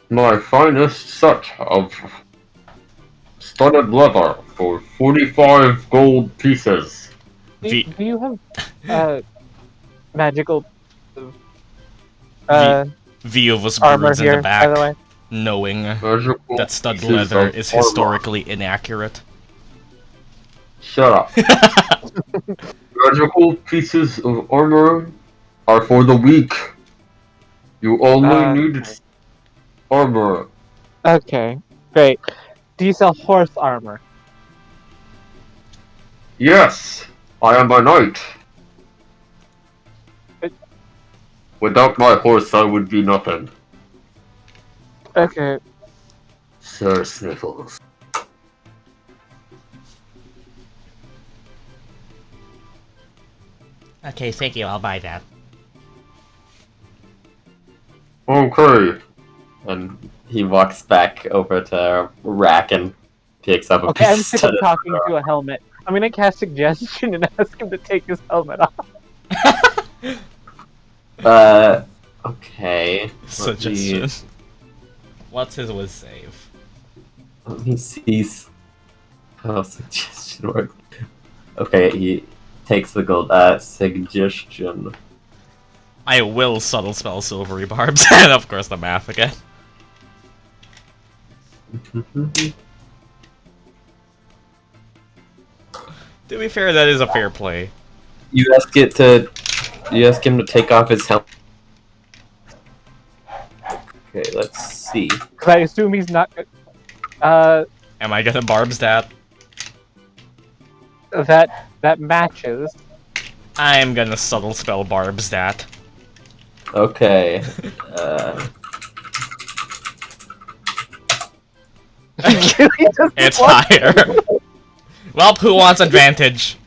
My finest set of studded leather for 45 gold pieces. Do you have magical Viovos armor broods in here, the by the back, way? knowing Magical that studded pieces leather of is armor. historically inaccurate. Shut up. Magical pieces of armor are for the weak. You only need armor. Okay, great. Do you sell horse armor? Yes, I am a knight. Without my horse, I would be nothing. Okay. Sir Sniffles. Okay, thank you, I'll buy that. Okay. And he walks back over to a rack and picks up a Okay, I'm piece sick of of talking to a helmet. I'm gonna cast suggestion and ask him to take his helmet off. Okay. Suggestion. What's his whiz save? Let me see how suggestion works. Okay, he takes the gold. Suggestion. I will subtle spell silvery barbs, and of course the math again. To be fair, that is a fair play. You ask him to take off his helmet. Okay, let's see. Because I assume he's not. Am I gonna barbs that? That matches. I'm gonna subtle spell barbs that. Okay. It's higher. Well, who wants advantage?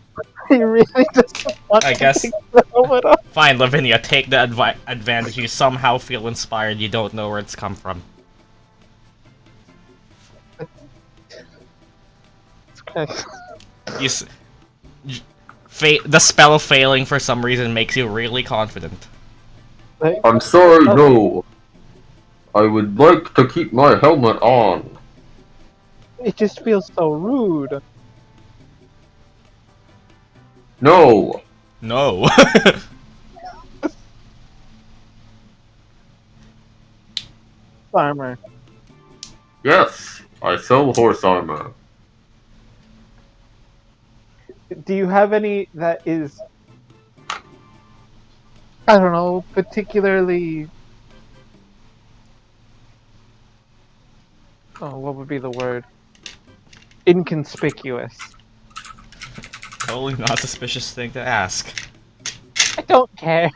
He really doesn't want I to guess. take the helmet off. Fine, Lavinia, take the advantage. You somehow feel inspired. You don't know where it's come from. You the spell failing for some reason makes you really confident. I'm sorry, no. I would like to keep my helmet on. It just feels so rude. No. No. Armor. Yes, I sell horse armor. Do you have any that is, I don't know, particularly... Oh, what would be the word? Inconspicuous. Totally not a suspicious thing to ask. I don't care.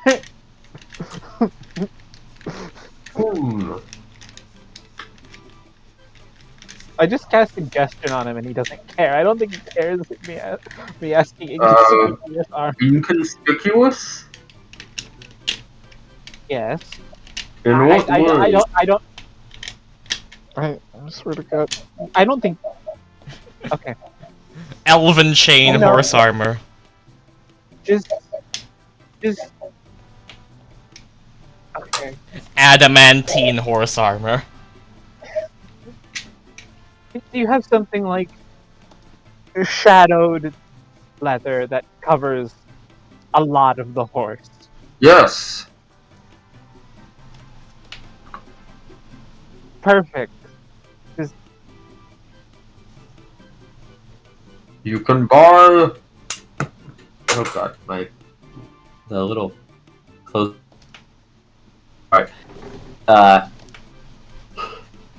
I just cast Suggestion on him and he doesn't care. I don't think he cares me asking inconspicuous armor. Inconspicuous? Yes. In what way? I swear to God. I don't think... Okay. Elven chain No. horse armor. Just... Okay. Adamantine horse armor. Do you have something like shadowed leather that covers a lot of the horse? Yes. Perfect. Just... You can buy... Oh god, the little close... Alright.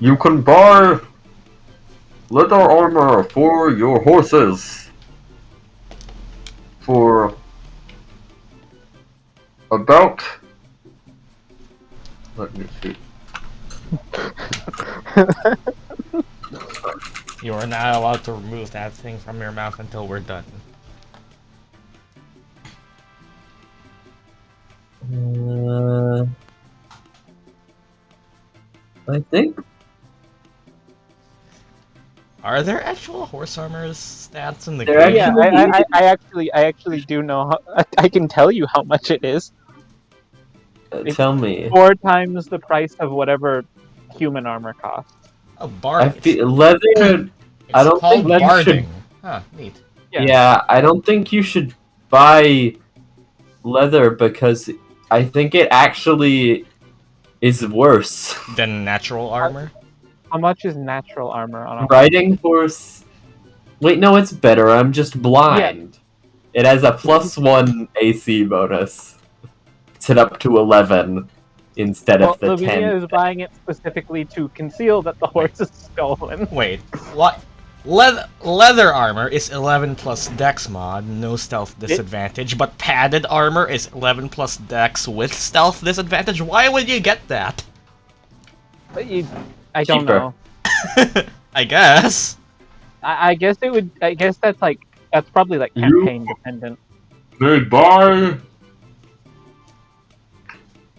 You can buy leather armor for your horses for about... Let me see. You are not allowed to remove that thing from your mouth until we're done. I think. Are there actual horse armor stats in the There game? Yeah, I actually do know. I can tell you how much it is. Tell me. 4 times the price of whatever human armor costs. Oh, I bard. feel leather. It's I don't called think you barding. should- Huh, neat. Yeah, I don't think you should buy leather because I think it actually is worse. Then natural armor? How much is natural armor on a Riding horse. Wait, no, it's better. I'm just blind. It has a +1 AC bonus. It's hit up to 11 instead of the Lavinia 10. is buying it specifically to conceal that the horse is stolen. Wait, what? Leather armor is 11 plus dex mod, no stealth disadvantage, but padded armor is 11 plus dex with stealth disadvantage. Why would you get that? But I don't Cheaper. know. I guess. I guess it would. I guess that's probably like campaign dependent. They buy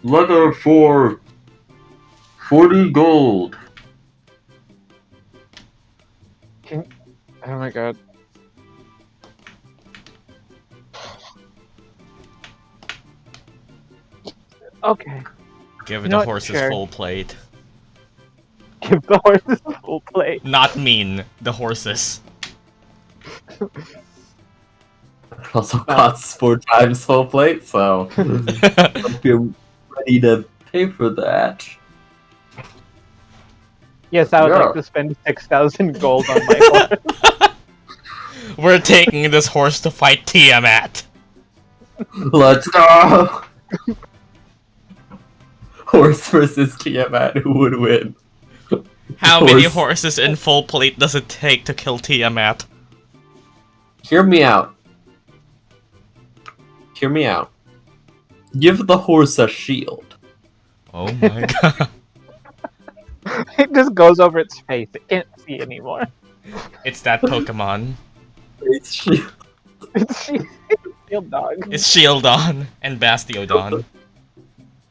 leather for 40 gold. Oh my god. Okay. Give You the know what? horses Sure. full plate. Give the horses full plate. Not mean, the horses. Also costs 4 times full plate, so hope you're ready to pay for that. Yes, I would Yeah. like to spend 6,000 gold on my horse. We're taking this horse to fight Tiamat. Let's go! Horse versus Tiamat, who would win? How many horses in full plate does it take to kill Tiamat? Hear me out. Hear me out. Give the horse a shield. Oh my god. It just goes over its face. It can't see anymore. It's that Pokemon. It's shield. It's shield dog. It's Shieldon and Bastiodon.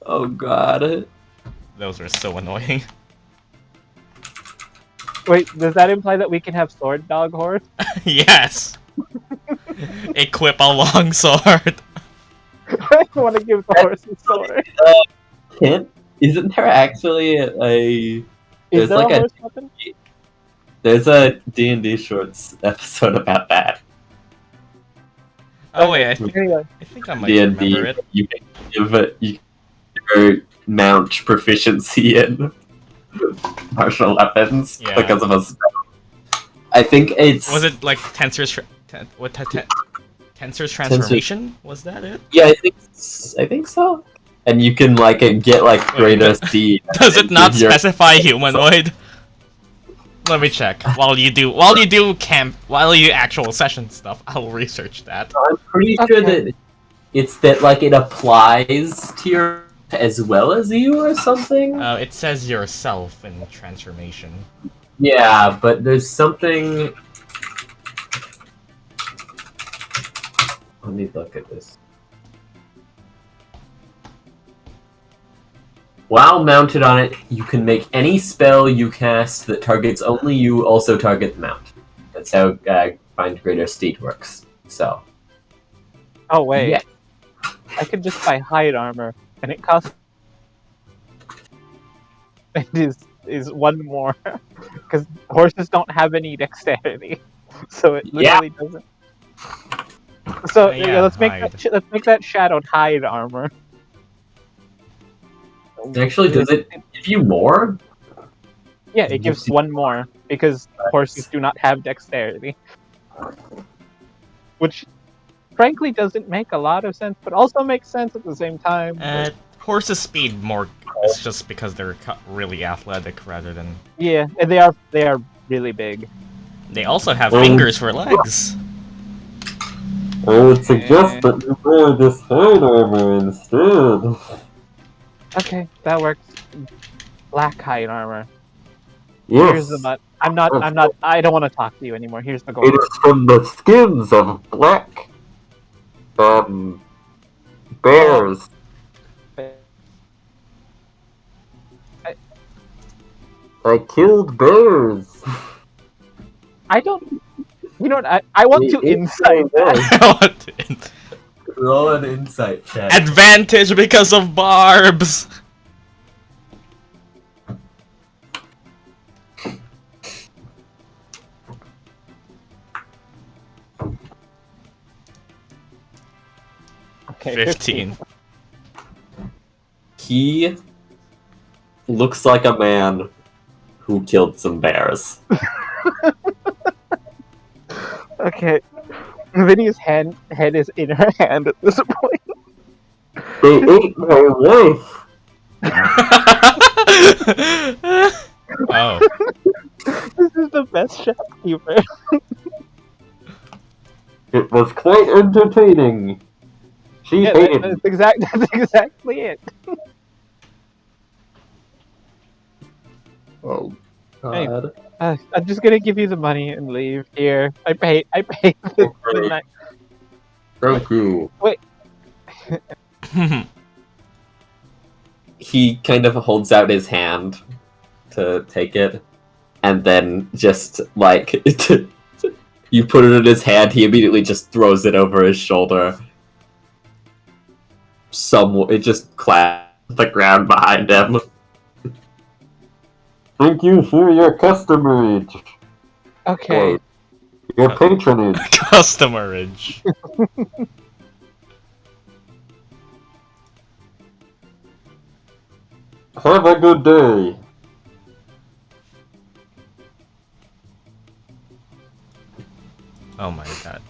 Oh god. Those are so annoying. Wait, does that imply that we can have sword dog horse? Yes! Equip a long sword. I want to give the horse a sword. Isn't there actually Is there's there like a horse weapon? there's a D&D Shorts episode about that. Oh wait, I think Anyway, I might D&D, remember it. you can give your mount proficiency in martial weapons Yeah. because of a spell. I think it's... Was it like Tensor's Tensor's transformation? Was that it? Yeah, I think so. And you can like get like greater speed. Does it not Your- specify humanoid? Let me check. While you actual session stuff, I'll research that. I'm pretty sure Okay. that it's that like it applies to your as well as you or something. It says yourself in transformation. Yeah, but there's something. Let me look at this. While mounted on it, you can make any spell you cast that targets only you also target the mount. That's how Find Greater Steed works. So. oh wait, Yeah. I could just buy hide armor, and it costs. It is one more, because horses don't have any dexterity, so it Yeah. literally doesn't. So Yeah, let's make hide. let's make that shadowed hide armor. Actually, does it give you more? Yeah, it gives one more because horses do not have dexterity, which frankly doesn't make a lot of sense, but also makes sense at the same time. Horses speed more. It's just because they're really athletic rather than. Yeah, and they are really big. They also have fingers for legs. I would suggest that you wear this hide armor instead. Okay, that works. Black hide armor. Yes. Here's the nut. I don't want to talk to you anymore. Here's the It gold. is from the skins of black bears. I killed bears. I don't. You know what? I want to insight that. Roll an insight check. Advantage because of barbs. Okay, 15. He looks like a man who killed some bears. Okay. Lavidia's head is in her hand at this point. They ate my wife. Oh. This is the best shopkeeper. It was quite entertaining. She Yeah, hated me. that's exactly it. Oh, Hey. God. I'm just gonna give you the money and leave. Here, I paid the Great. night. Thank you. He kind of holds out his hand to take it, and then just, like, you put it in his hand, he immediately just throws it over his shoulder. It just claps the ground behind him. Thank you for your customerage. Okay. Your patronage. Customerage. Have a good day. Oh my god.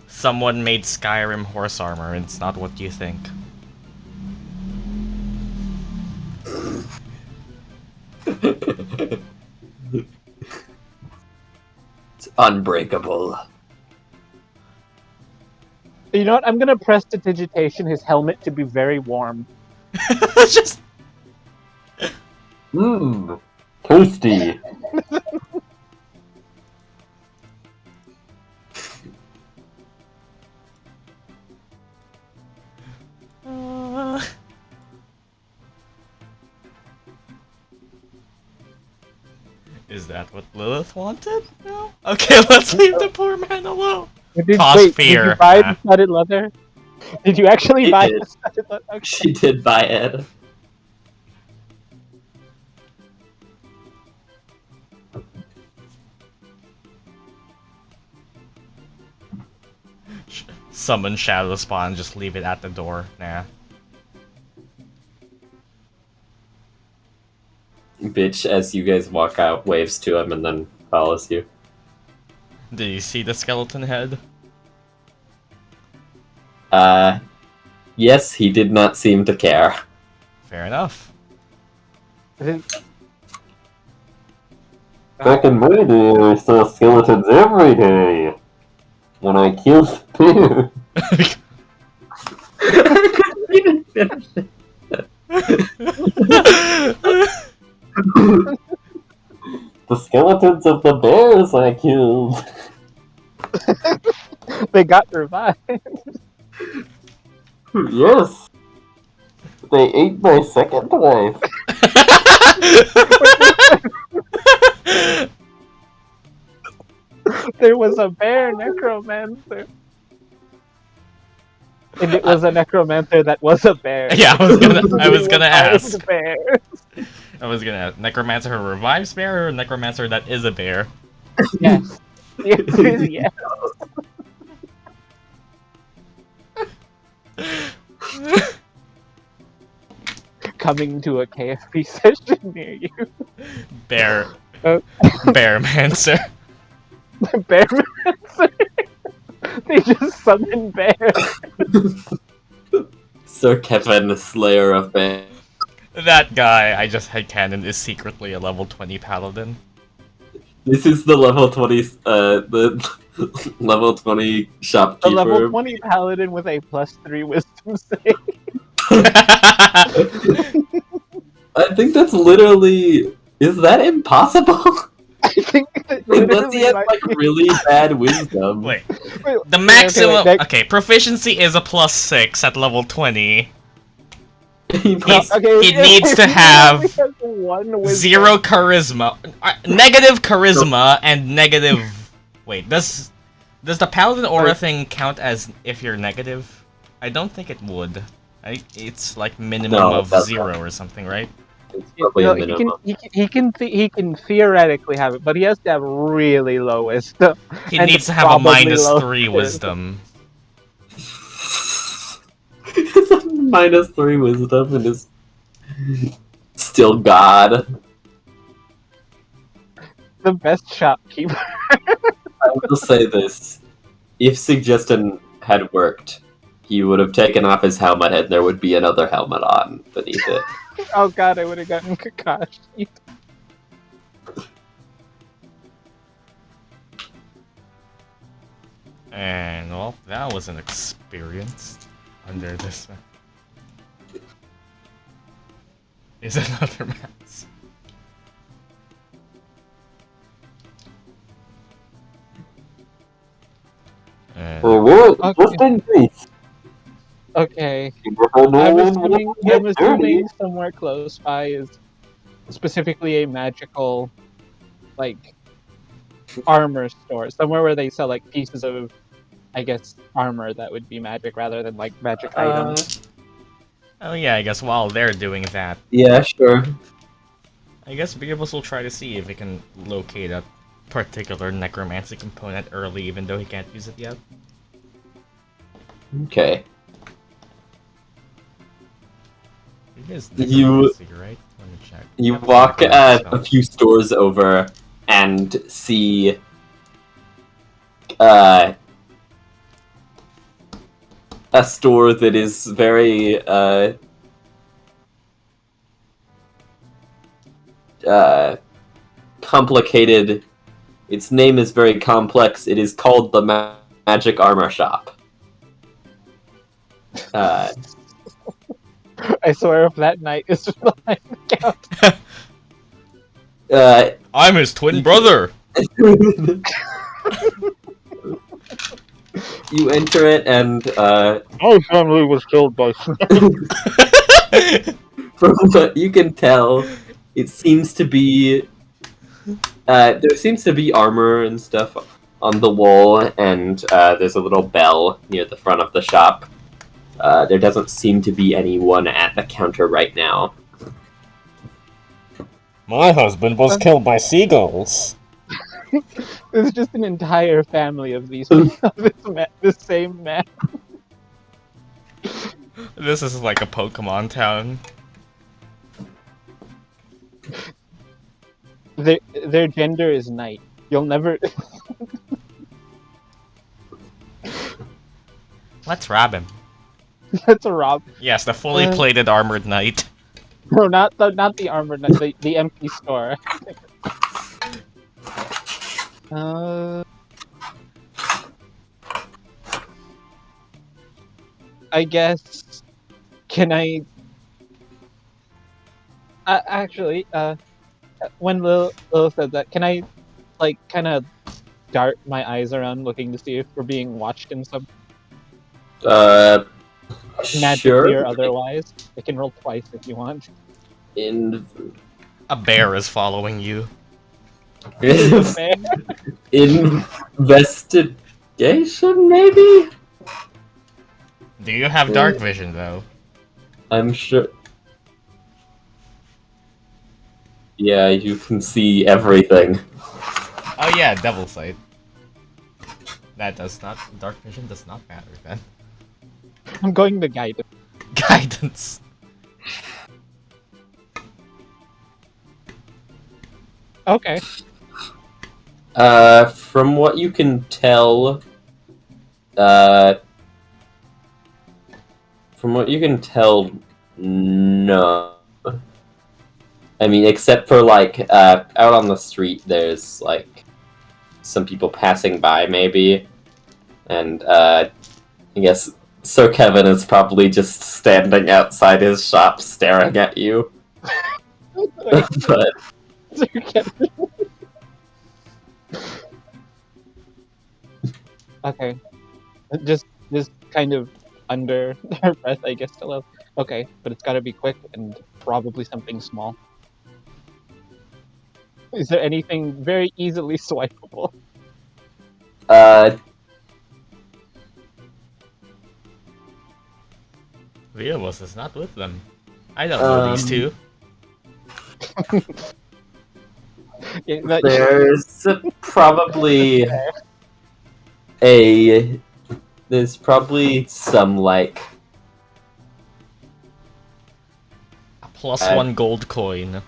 Someone made Skyrim horse armor, and it's not what you think. It's unbreakable. You know what? I'm gonna prestidigitation his helmet to be very warm. Just Mmm, tasty. Is that what Lilith wanted? No? Okay, let's leave the poor man alone. Cause Did fear. you buy the studded leather? Did you actually She buy did. the studded leather? Okay. She did buy it. Summon Shadow Spawn, just leave it at the door. Nah. Bitch, as you guys walk out, waves to him and then follows you. Did you see the skeleton head? Yes, he did not seem to care. Fair enough. Back in my day, I saw skeletons every day. When I killed Bear. I couldn't even finish it. The skeletons of the bears I killed. They got revived. Yes. They ate my second wife. There was a bear necromancer. And it was a necromancer that was a bear. Yeah, I was gonna ask. Bear. I was gonna ask. Necromancer who revives bear or necromancer that is a bear? Yes. Yes. Coming to a KFP session near you. Bear. Oh. Bearmancer. Bearmancer. They just summon bear. Sir Kevin, Slayer of Bear. That guy I just had canon is secretly a level 20 paladin. This is the level 20, the level 20 A shopkeeper. level 20 paladin with a +3 wisdom save. I think that's literally... Is that impossible? I think that Unless he has, might like, be- really bad wisdom. Wait, Wait, the maximum. wait, Okay, proficiency is a +6 at level 20. He must- He needs to have he has 1 wisdom. 0 charisma, negative charisma, and negative. Wait, does the paladin aura thing count as if you're negative? I don't think it would. It's like minimum No, of that's 0 or something, right? It's probably No, a minimum. he can theoretically have it, but he has to have really low wisdom. He And needs to have a probably low -3 wisdom. It's a -3 wisdom and is still God. The best shopkeeper. I will say this. If Suggestion had worked, he would have taken off his helmet and there would be another helmet on beneath it. Oh god, I would have gotten Kakashi. And well, that was an experience under this one. Is another mask. And What? Okay. Just in case. Okay. No I'm one will assuming, get I'm dirty. assuming somewhere close by is specifically a magical, like, armor store. Somewhere where they sell, like, pieces of, I guess, armor that would be magic rather than, like, magic items. oh yeah, I guess while they're doing that, Yeah, sure. I guess Viovos will try to see if he can locate a particular necromancy component early, even though he can't use it yet. Okay. It is You- necromancy, right? Let me check. You Yep, walk necromancy a spell. few stores over and see a store that is very complicated. Its name is very complex. It is called the Magic Armor Shop. I swear if that knight is behind the counter. I'm his twin brother! You enter it, and My family was killed by from what you can tell, it seems to be there seems to be armor and stuff on the wall, and there's a little bell near the front of the shop. There doesn't seem to be anyone at the counter right now. My husband was killed by seagulls. There's just an entire family of these of this same man. This is like a Pokemon town. Their gender is knight. You'll never. Let's rob him. That's a rob. Yes, the fully plated armored knight. No, not the armored knight. The empty store. I guess. Can I? Actually, when Lil said that, can I, like, kind of dart my eyes around, looking to see if we're being watched in some magically Sure. or otherwise? I can roll twice if you want. A bear is following you. Investigation, maybe? Do you have dark vision, though? I'm sure. Yeah, you can see everything. Oh yeah, devil sight. That does not... Dark vision does not matter, then. I'm going to guide it. Guidance. Okay. From what you can tell, no. I mean, except for, like, out on the street, there's, like, some people passing by, maybe. And, I guess Sir Kevin is probably just standing outside his shop staring at you. But... Okay. Just kind of under our breath, I guess, to love. Okay, but it's gotta be quick and probably something small. Is there anything very easily swipeable? Viovos is not with them. I don't know these two. Yeah, There's probably there's probably some, like, A +1 gold coin.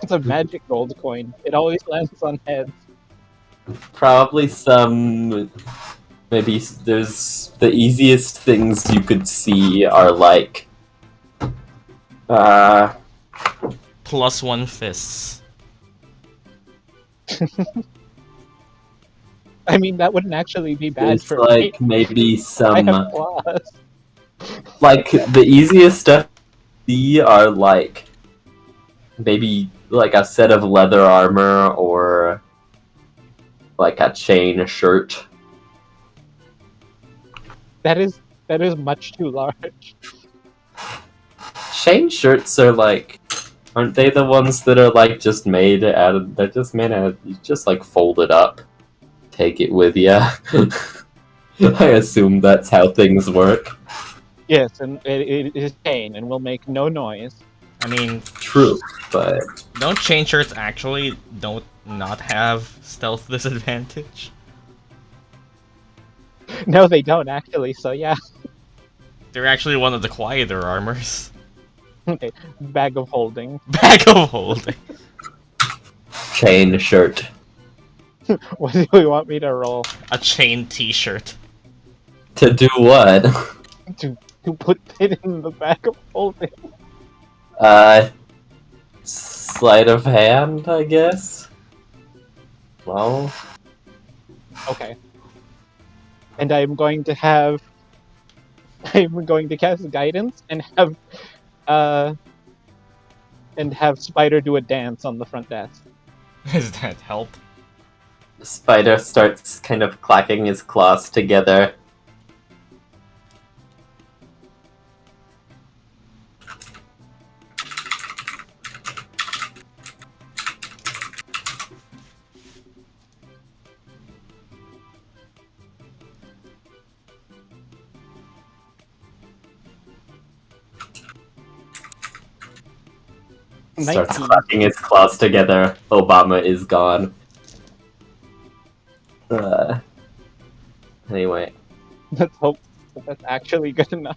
it's a magic gold coin. It always lands on heads. probably some, maybe there's the easiest things you could see are, like, +1 fists. I mean, that wouldn't actually be bad there's, for like, me. maybe I some, have claws. like, the easiest stuff to see are, like, maybe, like, a set of leather armor, or, like, a chain shirt. That is much too large. Chain shirts are, like, aren't they the ones that are, like, just made out of, they're just made out of, you just, like, fold it up, take it with ya. I assume that's how things work. Yes, and it is chain and will make no noise. I mean, True, but don't chain shirts actually not have stealth disadvantage? No, they don't actually. So yeah, They're actually one of the quieter armors. okay. Bag of holding. Bag of holding. chain shirt. What do we want me to roll? A chain t-shirt. To do what? to put it in the bag of holding. Sleight of hand, I guess? Well... Okay. And I'm going to cast guidance and have Spider do a dance on the front desk. Does that help? Spider starts kind of clacking his claws together. Starts 19. clacking his claws together. Obama is gone. Anyway. Let's hope that's actually good enough.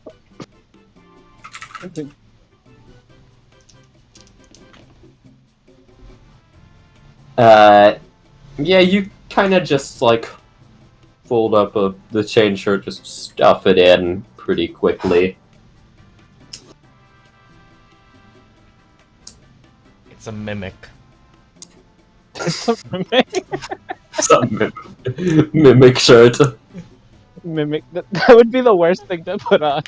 Yeah, you kind of just, like, fold up the chain shirt, just stuff it in pretty quickly. It's a mimic. Some mimic shirt. Mimic. That would be the worst thing to put on.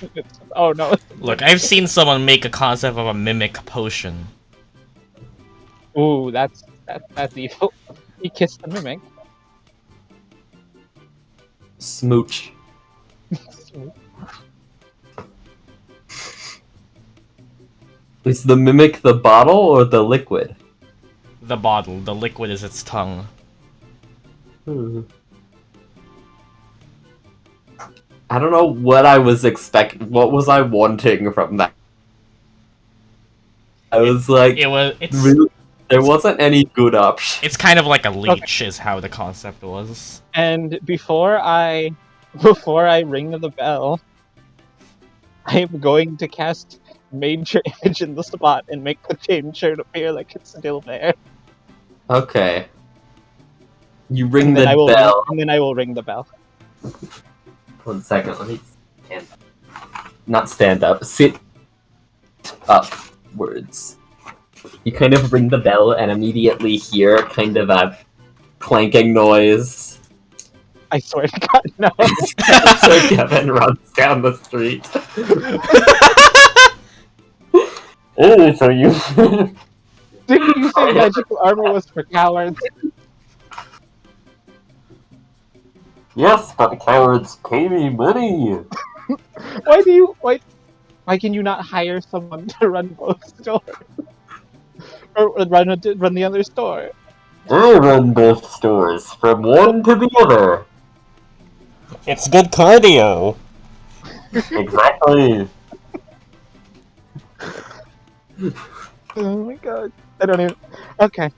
Oh no. Look, I've seen someone make a concept of a mimic potion. Ooh, that's evil. He kissed the mimic. Smooch. Is the mimic the bottle or the liquid? The bottle. The liquid is its tongue. I don't know what I was expecting. What was I wanting from that? I was like, It's really, there wasn't any good option. it's kind of like a leech, is how the concept was. And before I ring the bell, I'm going to cast Major Image in the spot and make the chain shirt appear like it's still there. Okay. You ring And the then bell. and then I will ring the bell. 1 second, let me stand up. Not stand up, sit upwards. You kind of ring the bell and immediately hear kind of a clanking noise. I swear to God, no. So Kevin runs down the street. Oh, so you... Didn't you say magical armor was for cowards? Yes, but cowards pay me money. Why can you not hire someone to run both stores? Or run the other store? I run both stores, from one to the other. It's good cardio. Exactly. Oh my God. I don't even... Okay.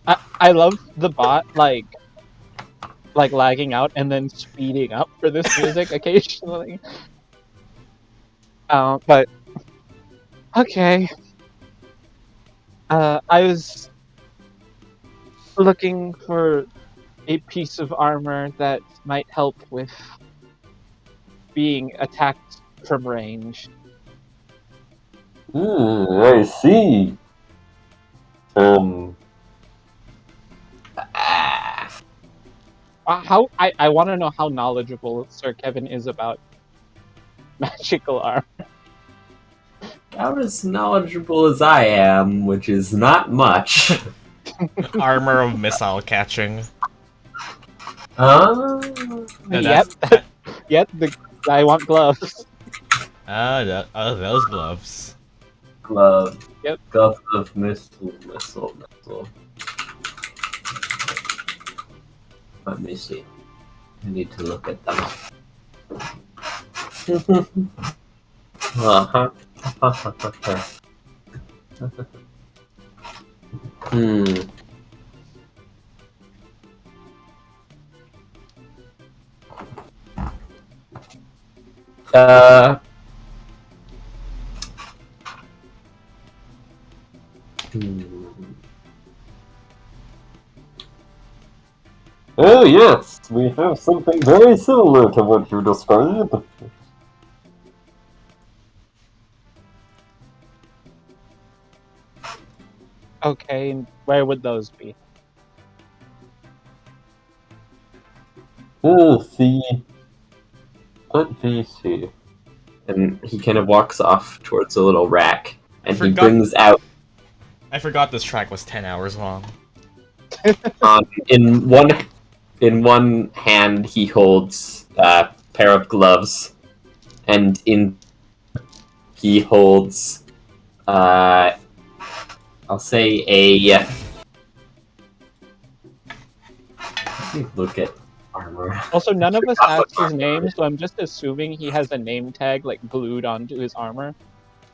I love the bot, like lagging out and then speeding up for this music occasionally. But... Okay. I was looking for a piece of armor that might help with being attacked from range. I see. I want to know how knowledgeable Sir Kevin is about magical armor. About as knowledgeable as I am, which is not much. Armor of missile catching. Uh, No, Yep. that's- Yep. I want gloves. Those gloves. glove. Yep. Glove of missile. Let me see. I need to look at them. Uh-huh. Hmm. Oh, yes. we have something very similar to what you described. Okay, and where would those be? We'll see. Let me see. And he kind of walks off towards a little rack, and he Forgot- brings out I forgot this track was 10 hours long. in one hand he holds a pair of gloves, and in he holds I'll say a. Let me look at armor. Also, none of us asked his name, so I'm just assuming he has a name tag like glued onto his armor.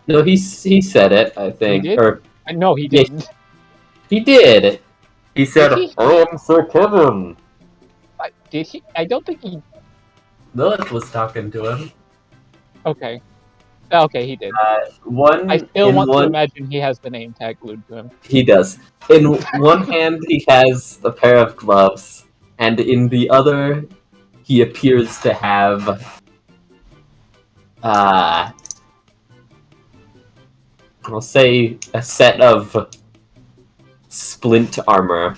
No, he said it. I think, did? or No, he Yeah. didn't. he did. He said, Did he? I am Sir Kevin. Did he? I don't think he. Lilith was talking to him. Okay. Okay, he did. One. I still in want one, to imagine he has the name tag glued to him. He does. In one hand, he has a pair of gloves, and in the other, he appears to have. I'll say a set of splint armor.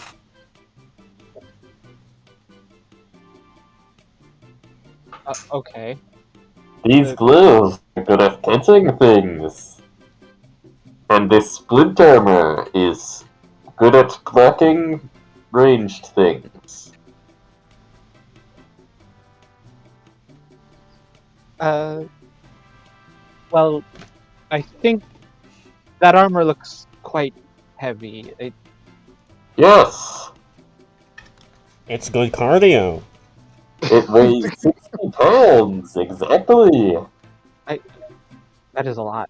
Okay. These gloves are good at catching things. And this splint armor is good at blocking ranged things. Well, I think that armor looks quite heavy. Yes, It's good cardio. it weighs 60 pounds, exactly. That is a lot.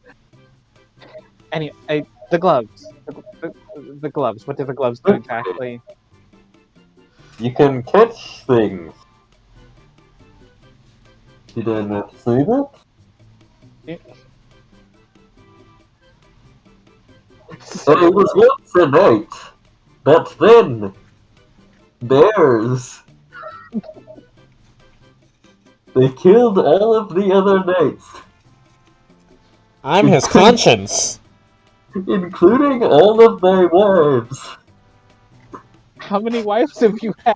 Anyway, the gloves. The gloves. What do the gloves do exactly? You can catch things. Did I not say that? And it was once a night, but then bears. They killed all of the other knights, I'm his conscience. including all of my wives. How many wives have you had?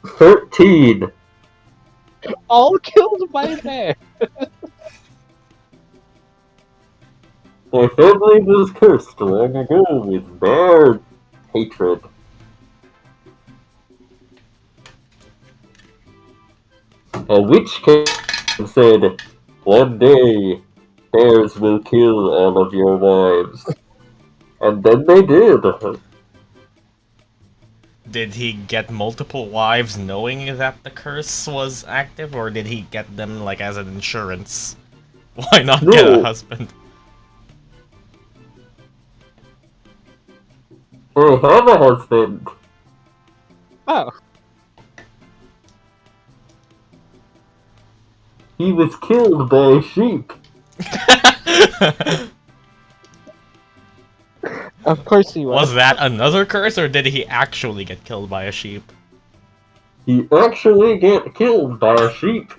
13. All killed by a bear. My family was cursed long ago with bear hatred. A witch came and said, "One day, bears will kill all of your wives." And then they did. Did he get multiple wives knowing that the curse was active, or did he get them like as an insurance? Why not get a No. husband? I have a husband. Oh, He was killed by a sheep. of course he was. Was that another curse, or did he actually get killed by a sheep? He actually got killed by a sheep.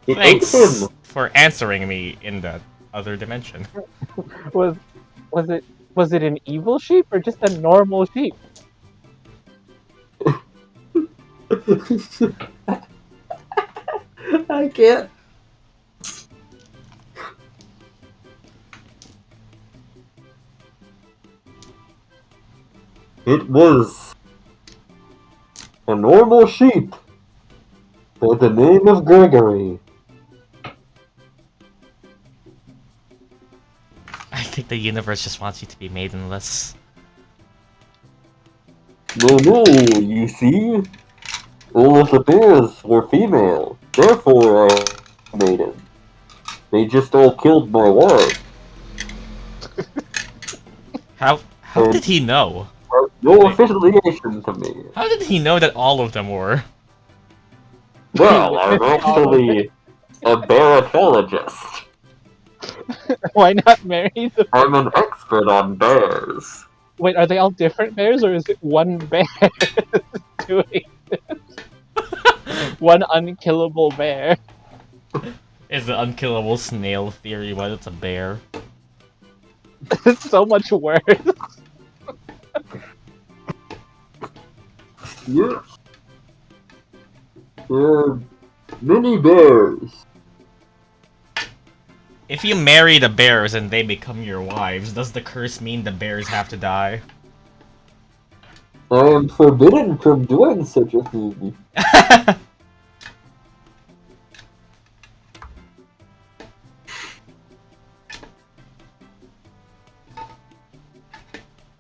It ate Thanks him. for answering me in that other dimension. Was it an evil sheep or just a normal sheep? I can't. It was a normal sheep by the name of Gregory. I think the universe just wants you to be maidenless. No, you see? All of the bears were female, therefore I made him. They just all killed my wife. How did he know? No affiliation to me. How did he know that all of them were? Well, I'm actually a bearologist. Why not marry the? I'm an expert on bears. Wait, are they all different bears, or is it one bear doing one unkillable bear? It's the unkillable snail theory, but it's a bear. It's so much worse. Yes. There are many bears. If you marry the bears and they become your wives, does the curse mean the bears have to die? I am forbidden from doing such a thing.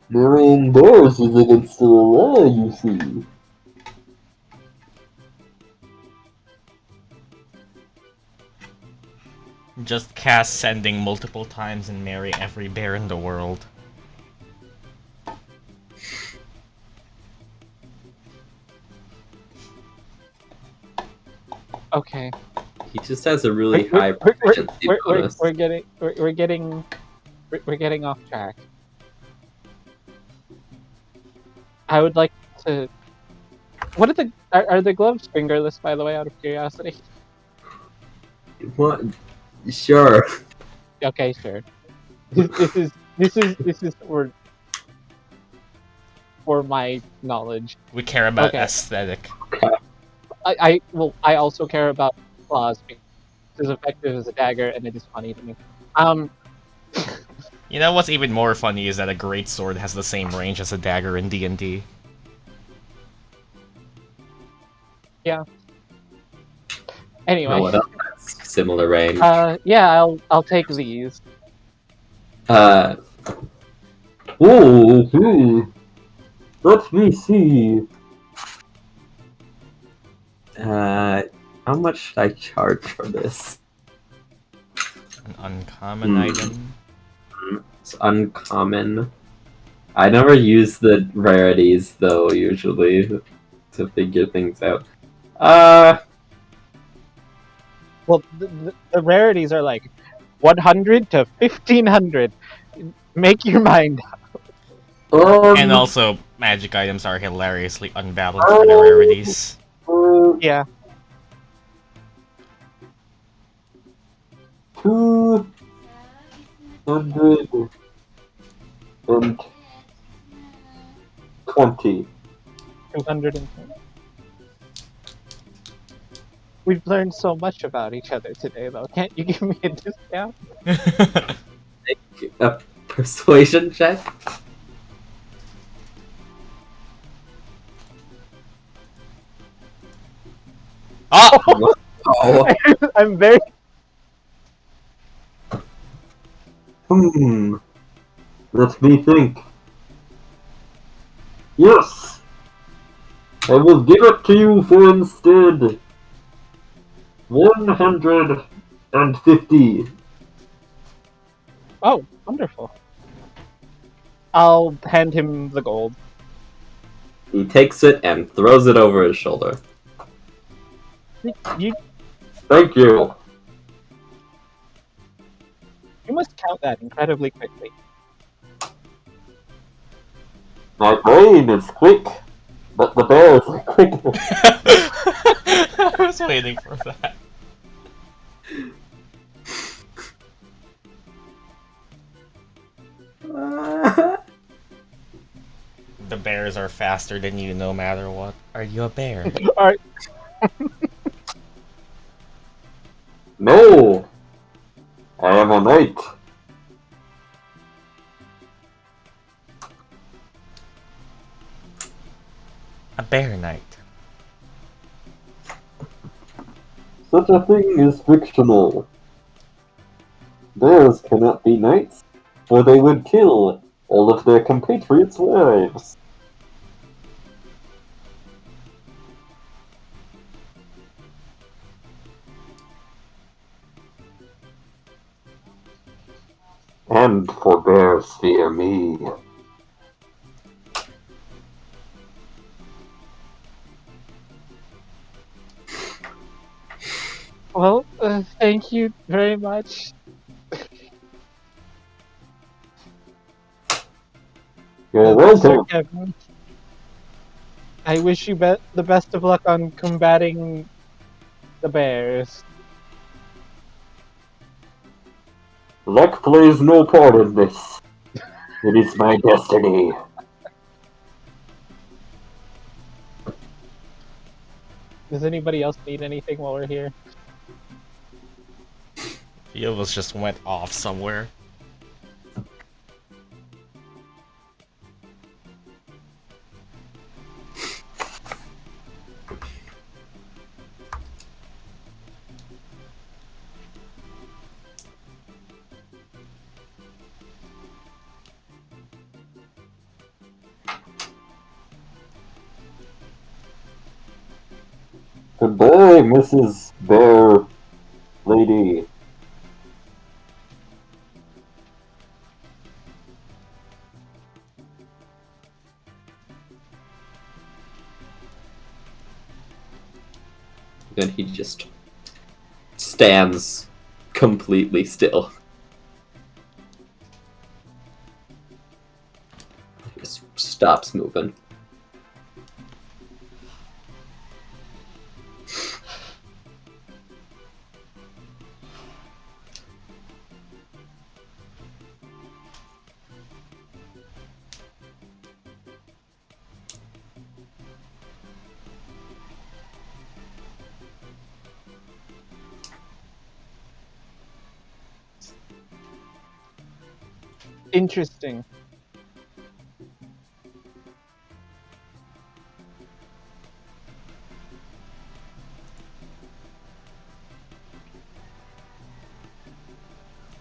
Marrying bears is against the law, you see. Just cast sending multiple times and marry every bear in the world. Okay. He just has a really high proficiency bonus. We're getting off track. I would like to. What are the gloves fingerless, by the way, out of curiosity? What? Sure. Okay, sure. This is for my knowledge. We care about Okay. aesthetic. I also care about claws because it's as effective as a dagger, and it is funny to me. You know what's even more funny is that a great sword has the same range as a dagger in D&D. Yeah. Anyway. Oh, what else has similar range? Yeah, I'll take these. Let me see. How much should I charge for this? An uncommon item. It's uncommon. I never use the rarities though, usually, to figure things out. Well, the rarities are like 100 to 1500. Make your mind up. And also, magic items are hilariously unbalanced for the rarities. Yeah. 220. $220. We've learned so much about each other today, though. Can't you give me a discount? A persuasion check? Oh! Oh. I'm very. Let me think. Yes! I will give it to you for instead 150. Oh, wonderful. I'll hand him the gold. He takes it and throws it over his shoulder. You Thank you. must count that incredibly quickly. My brain is quick, but the bears are quicker. I was waiting for that. The bears are faster than you no matter what. Are you a bear? Alright. No! I am a knight. A bear knight. Such a thing is fictional. Bears cannot be knights, for they would kill all of their compatriots' wives. And for bears fear me. Well, thank you very much. Good Mr. winter. Kevin, I wish you the best of luck on combating the bears. Luck plays no part in this. It is my destiny. Does anybody else need anything while we're here? Viovos just went off somewhere. Goodbye, Mrs. Bear Lady. Then he just stands completely still. Just stops moving. Interesting.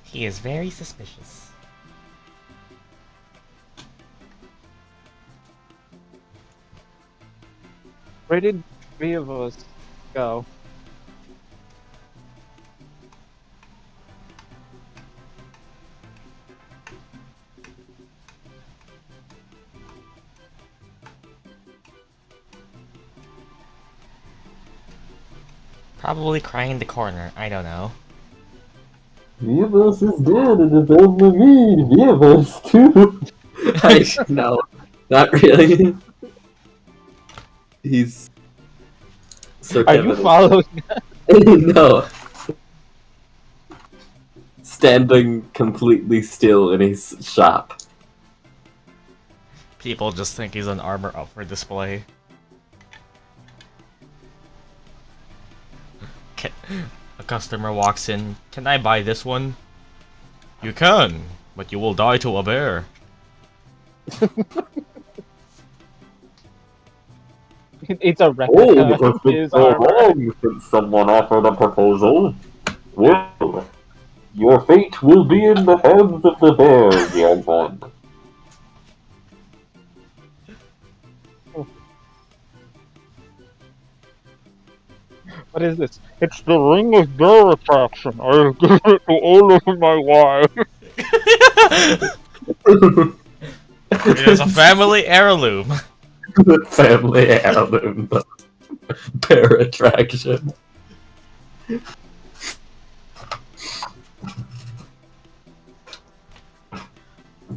He is very suspicious. Where did Viovos go? Probably crying in the corner, I don't know. Viovos is dead and it's only me, Viovos too. No, not really. He's so Are you Kevin- following? No. Standing completely still in his shop. People just think he's an armor up for display. A customer walks in. Can I buy this one? You can, but you will die to a bear. It's a Oh, replica because of his it's so armor. long since someone offered a proposal. Well, your fate will be in the hands of the bears, young one. What is this? It's the ring of bear attraction. I'll give it to all of my wives. It is a family heirloom. Family heirloom. Bear attraction.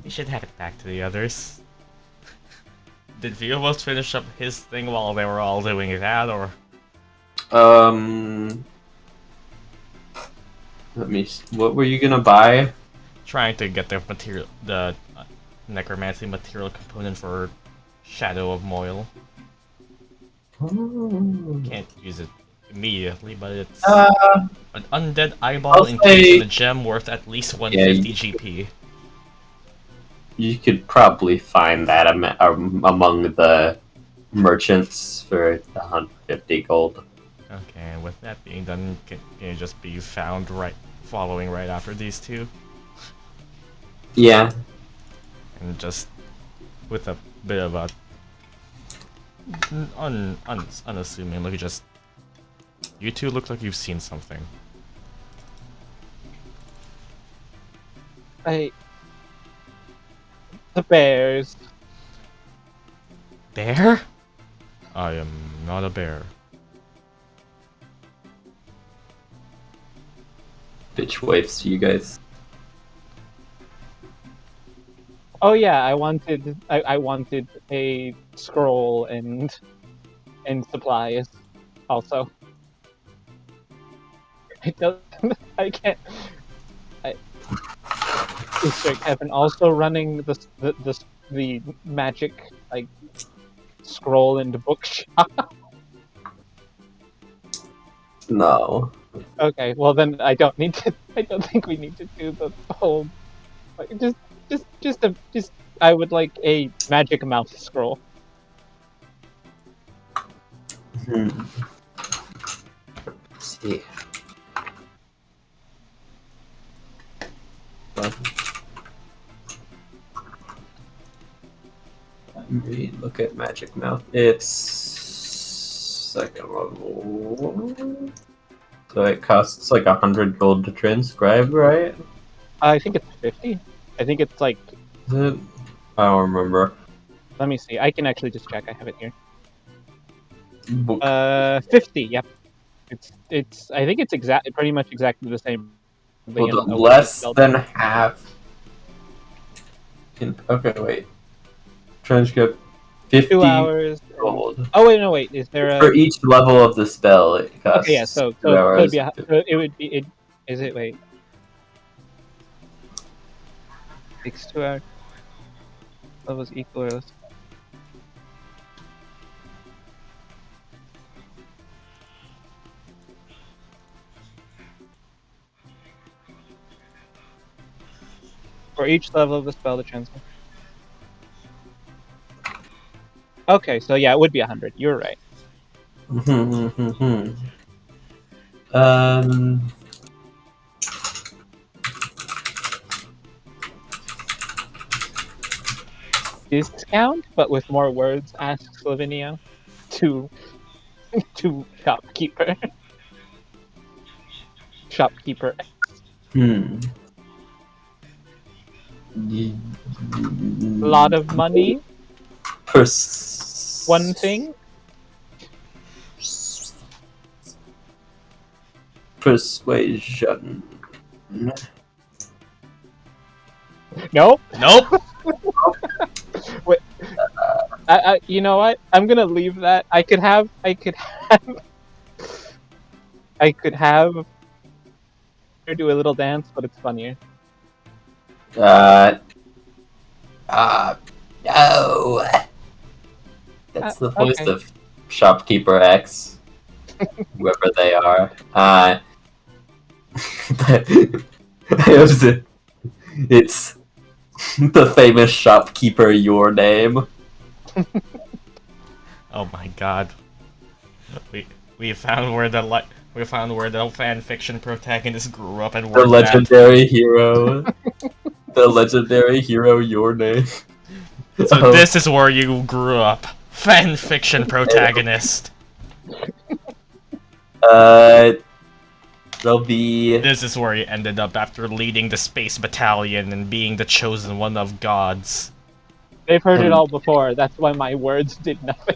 We should head it back to the others. Did Viovos finish up his thing while they were all doing that, or? Let me. What were you gonna buy? Trying to get the material, the necromancy material component for Shadow of Moil. Can't use it immediately, but it's an undead eyeball I'll encased say- in a gem worth at least 150 GP. You could probably find that among the merchants for 150 gold. Okay, and with that being done, can it just be found following right after these two? Yeah. And just with a bit of a unassuming look, just you two look like you've seen something. The bears. Bear? I am not a bear. Bitch waves to you guys. Oh yeah, I wanted a scroll and supplies also. I don't. I can't. Is Sir Kevin also running the magic like scroll and bookshop? No. Okay, well then I don't need to. I don't think we need to do the whole. Like, just. I would like a magic mouse scroll. Hmm. Let's see. Let me look at Magic Mouth. It's second level. So it costs like 100 gold to transcribe, right? I think it's 50. I think it's like. Is it? I don't remember. Let me see. I can actually just check. I have it here. Book. 50. Yep. It's. I think it's pretty much exactly the same. Well, less than half. Okay, wait. Transcript 50 2 hours. gold. Oh wait, no wait. Is there a? For each level of the spell, it costs Okay, yeah. So 2 hours. it would be. Is it? Wait. Takes 2 hours. Levels equal or less. For each level of the spell to transfer. Okay, so yeah, it would be 100. You're right. um. Discount, but with more words, asks Lavinia to shopkeeper. Shopkeeper. Hmm. Lot of money. One thing. Persuasion. Nope. Nope. Wait. You know what? I'm gonna leave that. I could have her do a little dance, but it's funnier. No. That's the voice Okay. of Shopkeeper X, whoever they are. It's the famous shopkeeper, your name. Oh my god. We found where the fan fiction protagonist grew up and The worked at. legendary hero. The legendary hero, your name. So this is where you grew up. Fan fiction protagonist. There'll be. This is where you ended up after leading the space battalion and being the chosen one of gods. They've heard it all before. That's why my words did nothing.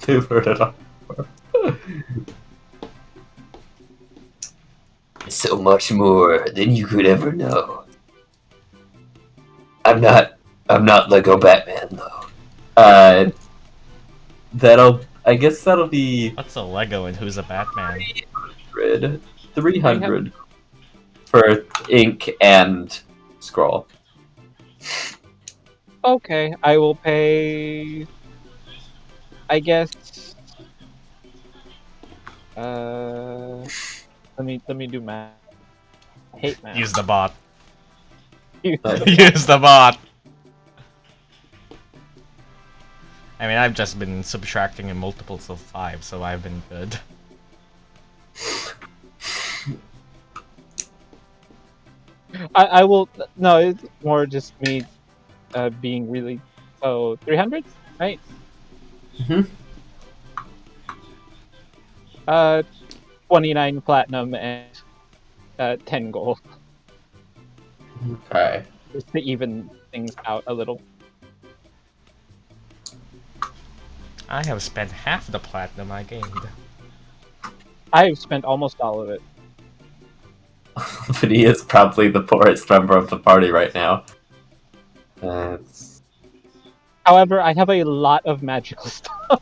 They've heard it all. So much more than you could ever know. I'm not Lego Batman though. I guess that'll be What's a Lego and who's a Batman? 300 for ink and scroll. Okay, I will pay. I guess. Let me do math. I hate math. Use the bot. Use Use the bot. I mean, I've just been subtracting in multiples of 5, so I've been good. I will. No, it's more just me being really. So 300, right? Mhm. 29 platinum and 10 gold. Okay. Just to even things out a little. I have spent half the platinum I gained. I've spent almost all of it. But he is probably the poorest member of the party right now. That's... However, I have a lot of magical stuff.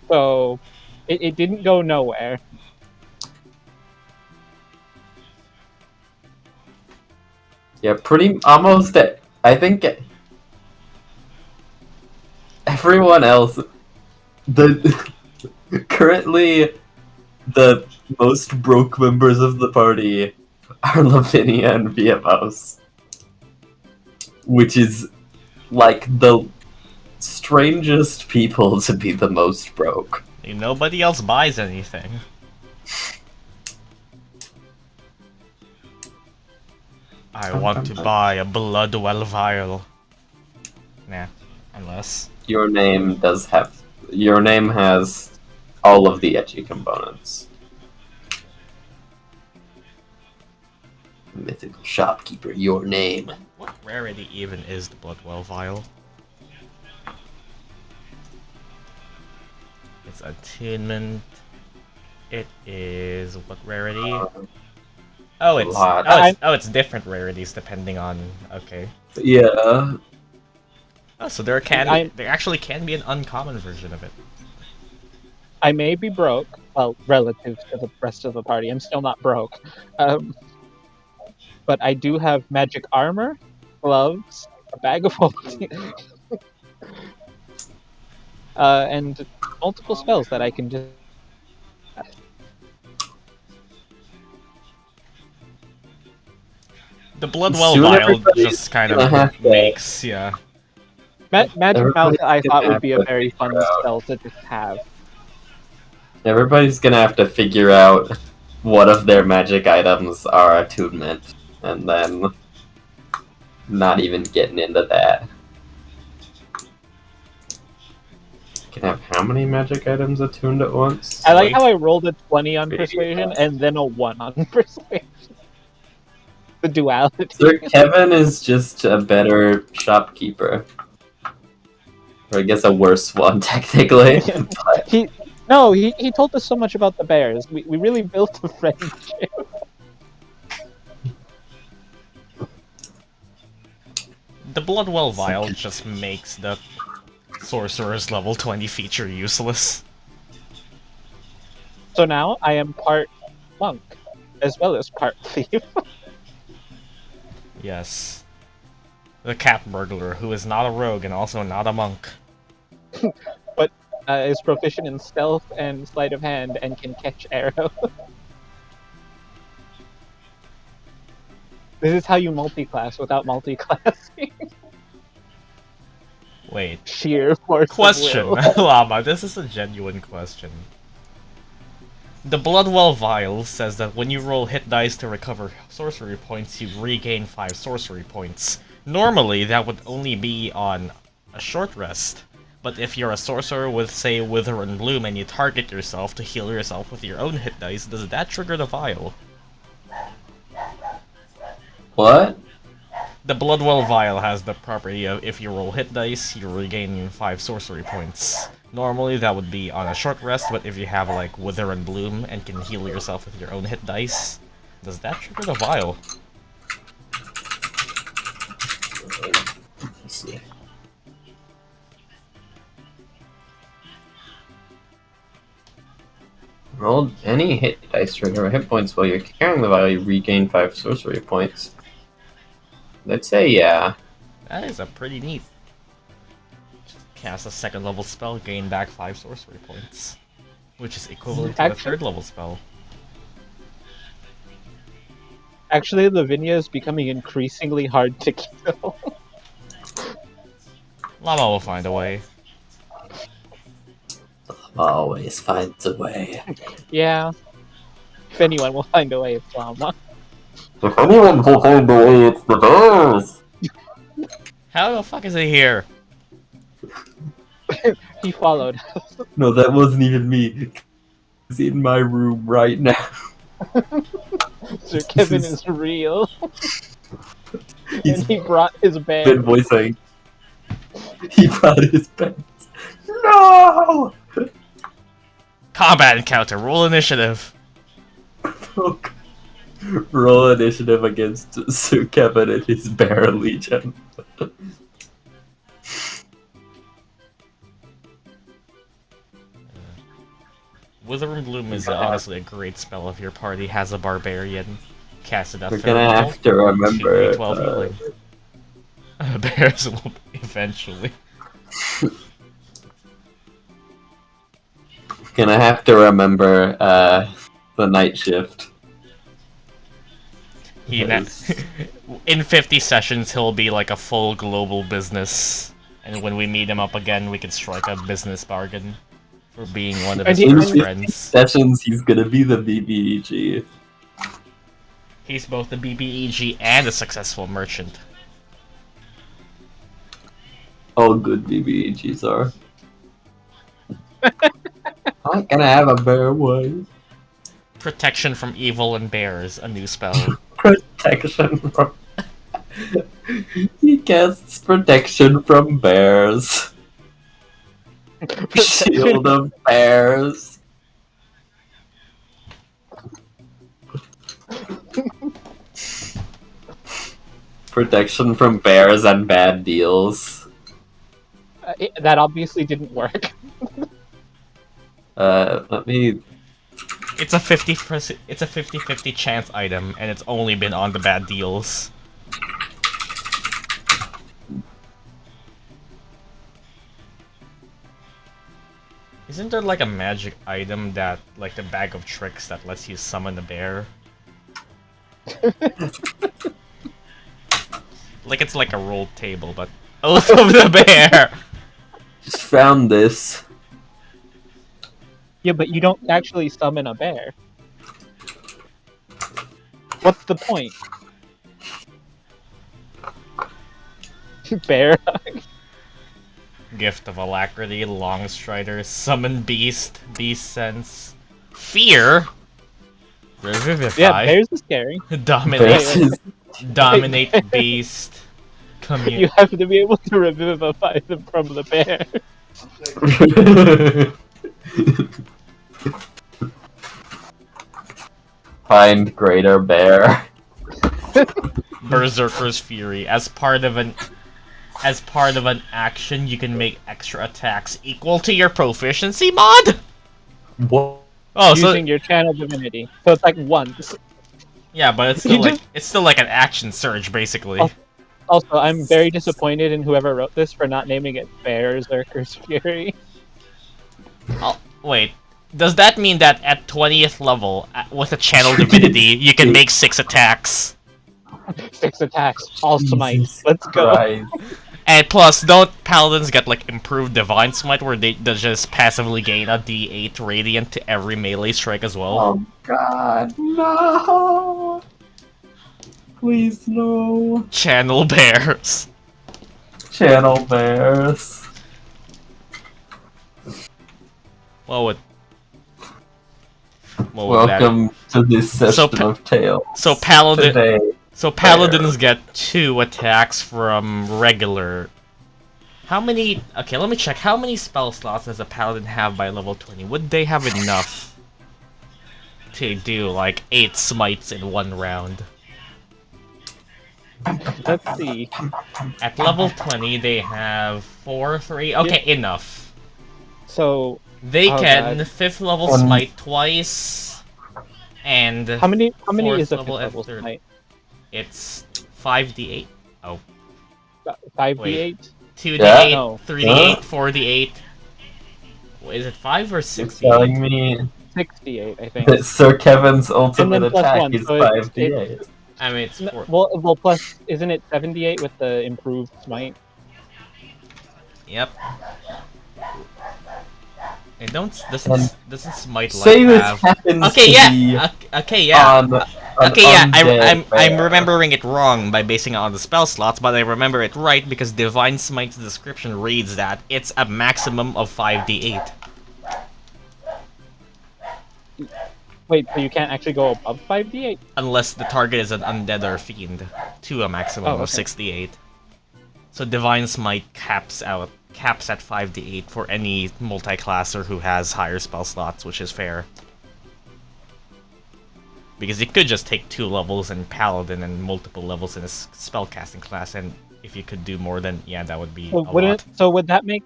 So, it didn't go nowhere. Yeah, pretty almost. I think everyone else, the currently the most broke members of the party are Lavinia and Viovos, which is like the strangest people to be the most broke. Nobody else buys anything. I want to buy a Bloodwell vial. Nah, unless... Your name has all of the etchy components. Mythical shopkeeper, your name. What rarity even is the Bloodwell vial? It's attunement. It is what rarity? Oh, it's different rarities depending on. Okay. Yeah. Oh, so there actually can be an uncommon version of it. I may be broke, well, relative to the rest of the party. I'm still not broke. But I do have magic armor, gloves, a bag of holding, and multiple spells that I can just... The Bloodwell Soon vial everybody's just kind gonna of have to- makes, yeah. Magic mouth Everybody's I thought gonna would be a have to very fun figure out. spell to just have. Everybody's gonna have to figure out what of their magic items are attunement, and then not even getting into that. You can have how many magic items attuned at once? I like how I rolled a 20 on persuasion and then a 1 on persuasion. The duality. Sir Kevin is just a better shopkeeper. Or I guess a worse one, technically. But He told us so much about the bears. We really built a friendship. The Bloodwell vial just makes the Sorcerer's level 20 feature useless. So now I am part monk, as well as part thief. Yes. The cat burglar, who is not a rogue and also not a monk. But is proficient in stealth and sleight of hand and can catch arrows. This is how you multi-class without multi-classing. Wait. Sheer force Question, of will. Llama, this is a genuine question. The Bloodwell vial says that when you roll hit dice to recover sorcery points, you regain 5 sorcery points. Normally, that would only be on a short rest. But if you're a sorcerer with, say, Wither and Bloom, and you target yourself to heal yourself with your own hit dice, does that trigger the vial? what? The Bloodwell vial has the property of if you roll hit dice, you regain 5 sorcery points. Normally that would be on a short rest, but if you have like Wither and Bloom and can heal yourself with your own hit dice, does that trigger the vial? Let's see. Roll any hit dice to recover hit points while you're carrying the vial, you regain 5 sorcery points. Let's say yeah. That is a pretty neat. Just cast a 2nd level spell, gain back 5 sorcery points. Which is equivalent to a 3rd level spell. Actually, Lavinia is becoming increasingly hard to kill. Llama will find a way. Always finds a way. Yeah. If anyone will find a way, it's Llama. If anyone will find a way, it's the bears! How the fuck is it here? He followed us. No, that wasn't even me. He's in my room right now. Sir Kevin is real. He's And he brought his band. been voicing. He brought his pants. No! Combat encounter, roll initiative. Oh, God. Roll initiative against Sir Kevin and his Bear Legion. Withering Bloom is honestly a great spell if your party has a barbarian. Cast it at We're third gonna level. have to remember. Should be 12 healing. Bears will eventually. Gonna have to remember the night shift. In 50 sessions, he'll be like a full global business, and when we meet him up again, we can strike a business bargain for being one of his In first 50 friends. sessions, he's gonna be the BBEG. He's both the BBEG and a successful merchant. All good BBEGs are. I'm gonna have a bear one. Protection from evil and bears, a new spell. Protection from. He casts protection from bears. Shield of bears. Protection from bears and bad deals. That obviously didn't work. Let me. It's a 50-50 chance item, and it's only been on the bad deals. Isn't there like a magic item that, like the bag of tricks, that lets you summon a bear? Like it's like a rolled table, but Oath of the Bear! Just found this. Yeah, but you don't actually summon a bear. What's the point? Bear hug. Gift of Alacrity, Longstrider, Summon Beast, Beast Sense, Fear, Revivify, Yeah, bears is scary. Dominate, Dominate Beast, You have to be able to revivify them from the bear. Find greater bear. Berserker's Fury. As part of an action, you can make extra attacks equal to your proficiency mod. What? Oh, so Using your channel divinity. So it's like once. yeah, but it's still like an action surge basically. Oh. Also, I'm very disappointed in whoever wrote this for not naming it Berserker's Fury. Oh, wait. Does that mean that at 20th level, with a channel divinity, you can make 6 attacks? 6 attacks, all smite. Jesus Let's go. Christ. And plus, don't paladins get like improved divine smite, where they just passively gain a D8 radiant to every melee strike as well? Oh God, no! Please no. Channel bears. Channel bears. What would Welcome to this session of Tales. So paladin. Today, So paladins get 2 attacks from regular. How many? Okay, let me check. How many spell slots does a paladin have by level 20? Would they have enough to do like 8 smites in one round? Let's see. At level 20, they have 4, 3. Okay, enough. So, They Oh, can God. 5th level smite twice, and how many Fourth is a level and 5th level third. smite? it's 5d8. 5d8? 2d8, Yeah? No. 3d8, Huh? 4d8. Is it 5 or you're 6d8? telling me 68, I think. that Sir Kevin's ultimate plus attack one, is so it's- 5d8. I mean, it's 4. Well, plus, isn't it 78 with the improved smite? Yep. And doesn't smite like Say this have... happens Okay, to yeah. be Okay, yeah. on an Okay, yeah, undead I'm bear. remembering it wrong by basing it on the spell slots, but I remember it right because Divine Smite's description reads that it's a maximum of 5d8. Wait, so you can't actually go above 5d8? Unless the target is an undead or fiend, to a maximum Oh, of okay. 68. So Divine Smite caps at 5d8 for any multi-classer who has higher spell slots, which is fair. Because you could just take 2 levels in Paladin and multiple levels in a spellcasting class, and if you could do more, then yeah, that would be a lot. So would that make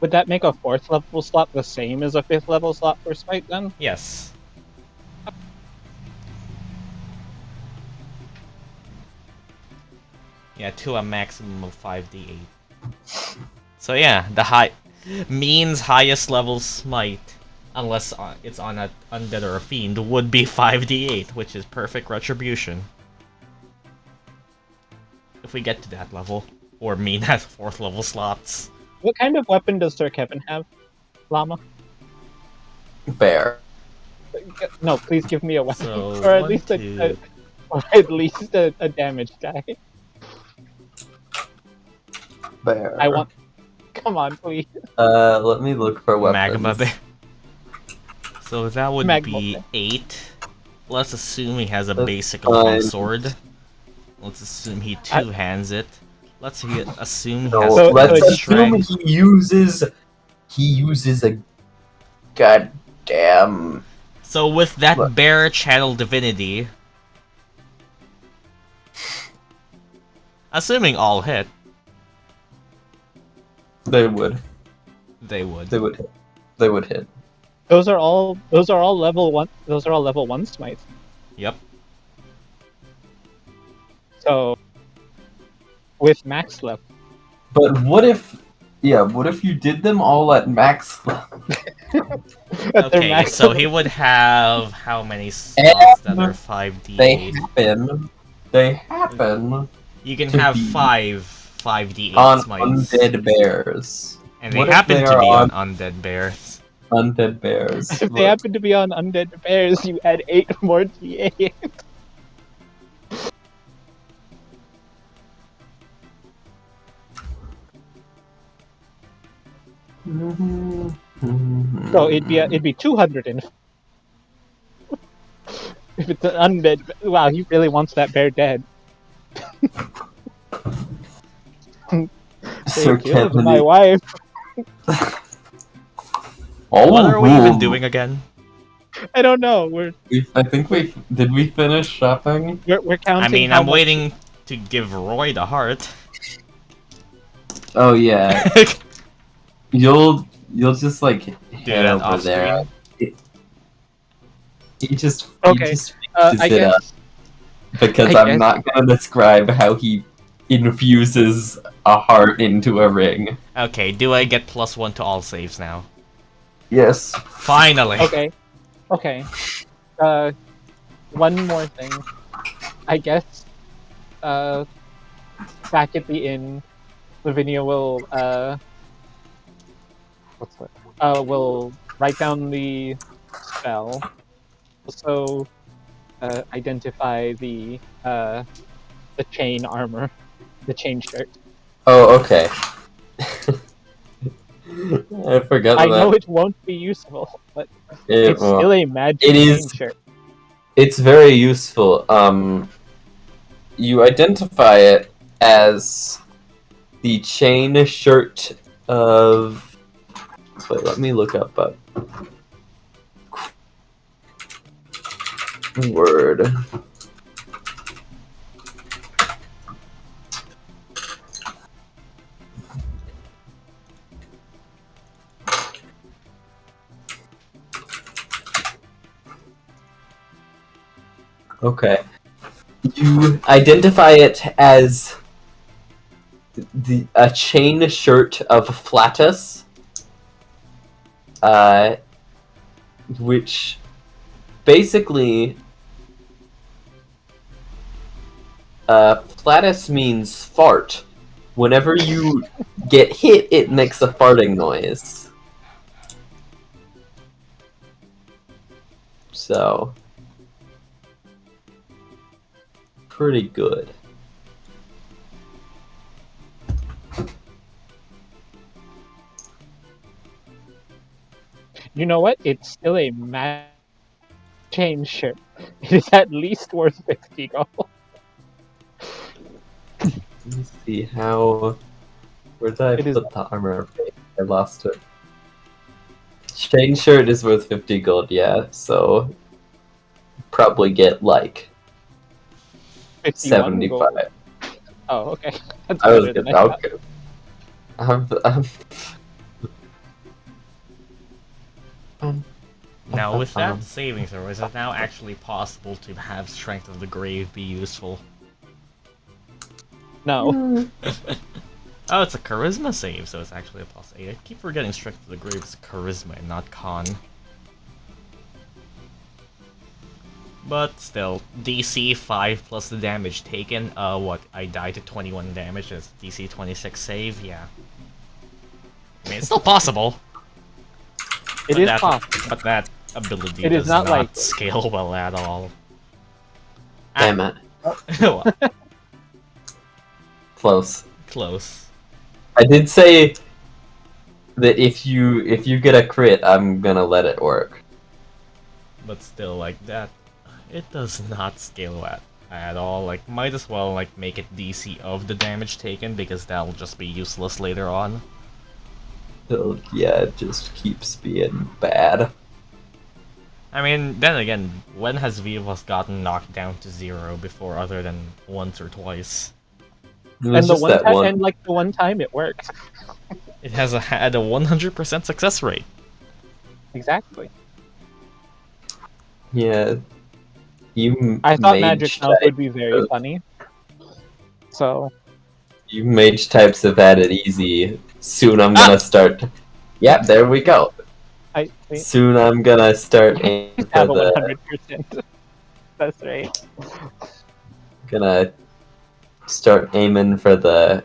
a 4th level slot the same as a 5th level slot for Smite then? Yes. Yeah, to a maximum of 5d8. So yeah, Meen's highest level Smite, unless it's on an Undead or a Fiend, would be 5d8, which is perfect retribution. If we get to that level. Or Meen has 4th level slots. What kind of weapon does Sir Kevin have, Llama? Bear. No, please give me a weapon, So, or at one, least two. a damage guy. Bear. I want. Come on, please. Let me look for weapons. Magma Bear. So that would Magma be Bear. 8. Let's assume he has a That's basic fine. long sword. Let's assume he two-hands it. Let's assume he No, has So- let's so assume strength. he uses a goddamn. So with that What? bear channel divinity, assuming all hit, They would. they would. They would hit. They would hit. Those are all level 1. Those are all level 1 smites. Yep. So with max level. But what if? Yeah, what if you did them all at max level? At their Okay, max so level. he would have how many slots that are They 5d8? happen. They happen You can to have be 5d8 on smites. undead bears. And they What if happen they to are be on on- undead bears. Undead bears. If they happen to be on undead bears, you add 8 more d8. So it'd be 200 in. If it's an undead, wow, he really wants that bear dead. Sir They killed Kevin, my wife. What are we even doing again? I don't know. I think did we finish shopping? We're counting. I mean, how I'm much- waiting to give Roy the heart. Oh yeah, you'll just like head that over off there. He just Okay, finishes I it up guess. because I I'm guess- not gonna describe how he infuses a heart into a ring. Okay, do I get +1 to all saves now? Yes. Finally! Okay. One more thing. I guess. Back at the inn, Lavinia will will write down the spell. Also, identify the chain armor, the chain shirt. Oh, okay. I forgot I that. know it won't be useful, but It- it's well, still a magic it chain is- shirt. It's very useful. You identify it as the chain shirt of. Wait, let me look up a word. Okay. You identify it as a chain shirt of Flatus, which basically Flatus means fart. Whenever you get hit, it makes a farting noise. So, pretty good. You know what? It's still a chain shirt. It is at least worth 50 gold. Let me see how. Where did I It is- put the armor? I lost it. Chain shirt is worth 50 gold, yeah, so. probably get like 51 gold. 75. Oh, okay. That's I was better than good. I thought. Okay. Now, with that saving throw, is it now actually possible to have Strength of the Grave be useful? No. Oh, it's a Charisma save, so it's actually a +8. I keep forgetting Strength of the Grave is Charisma and not Con. But still, DC 5 plus the damage taken. What? I died to 21 damage. That's DC 26 save. Yeah. I mean, it's still possible. It is possible. But that ability It does is not like- scale well at all. Damn it. Close. Close. I did say that if you get a crit, I'm gonna let it work. But still, like that, it does not scale at all. Like, might as well like make it DC of the damage taken because that'll just be useless later on. So yeah, it just keeps being bad. I mean, then again, when has Viovos gotten knocked down to 0 before, other than once or twice? It was And the just one that time, one. and like the one time it worked. It has had a 100% success rate. Exactly. Yeah. I thought mage Magic Mouth type- would be very funny. So You mage types have had it easy. Soon I'm gonna start. Yep, there we go. I Soon I'm gonna start aiming for have a the. 100%. That's right. Gonna start aiming for the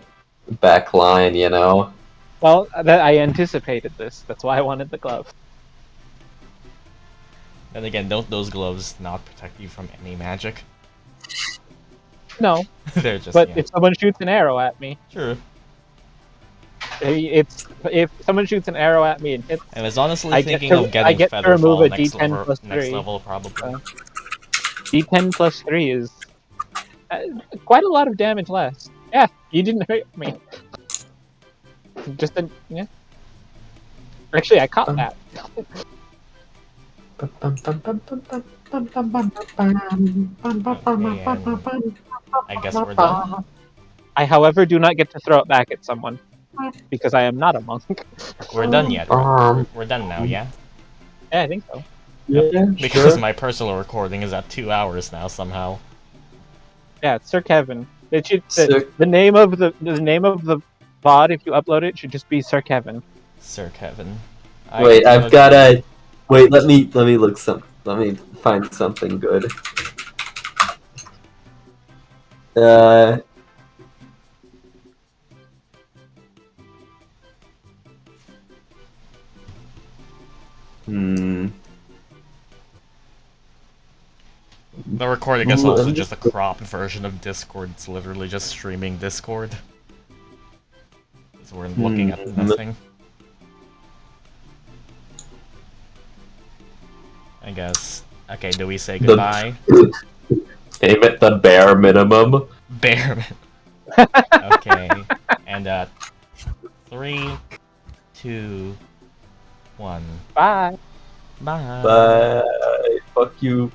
back line, you know. Well, I anticipated this. That's why I wanted the glove. Then again, don't those gloves not protect you from any magic? No, They're just. but yeah. if someone shoots an arrow at me, True. if someone shoots an arrow at me and hits, I was honestly I get thinking to- of I getting get to Featherfall remove a next D10 level, plus next 3. level probably. D10 plus 3 is quite a lot of damage less. Yeah, you didn't hurt me. Just a yeah. Actually, I caught that. I guess we're done. I, however, do not get to throw it back at someone because I am not a monk. We're done yet. Right? We're done now, yeah? Yeah, I think so. Yeah, Because my personal recording is at 2 hours now somehow. Yeah, it's Sir Kevin. It should Sir- the name of the name of the VOD if you upload it should just be Sir Kevin. Sir Kevin. Wait, I've gotta. Wait, let me look some. Let me find something good. Hmm. The recording is Ooh, also let me- just a cropped version of Discord. It's literally just streaming Discord. So we're looking at nothing. I guess. Okay, do we say goodbye? Aim at the bare minimum. Bear. Okay. And 3, 2, 1. Bye. Bye. Bye. Fuck you.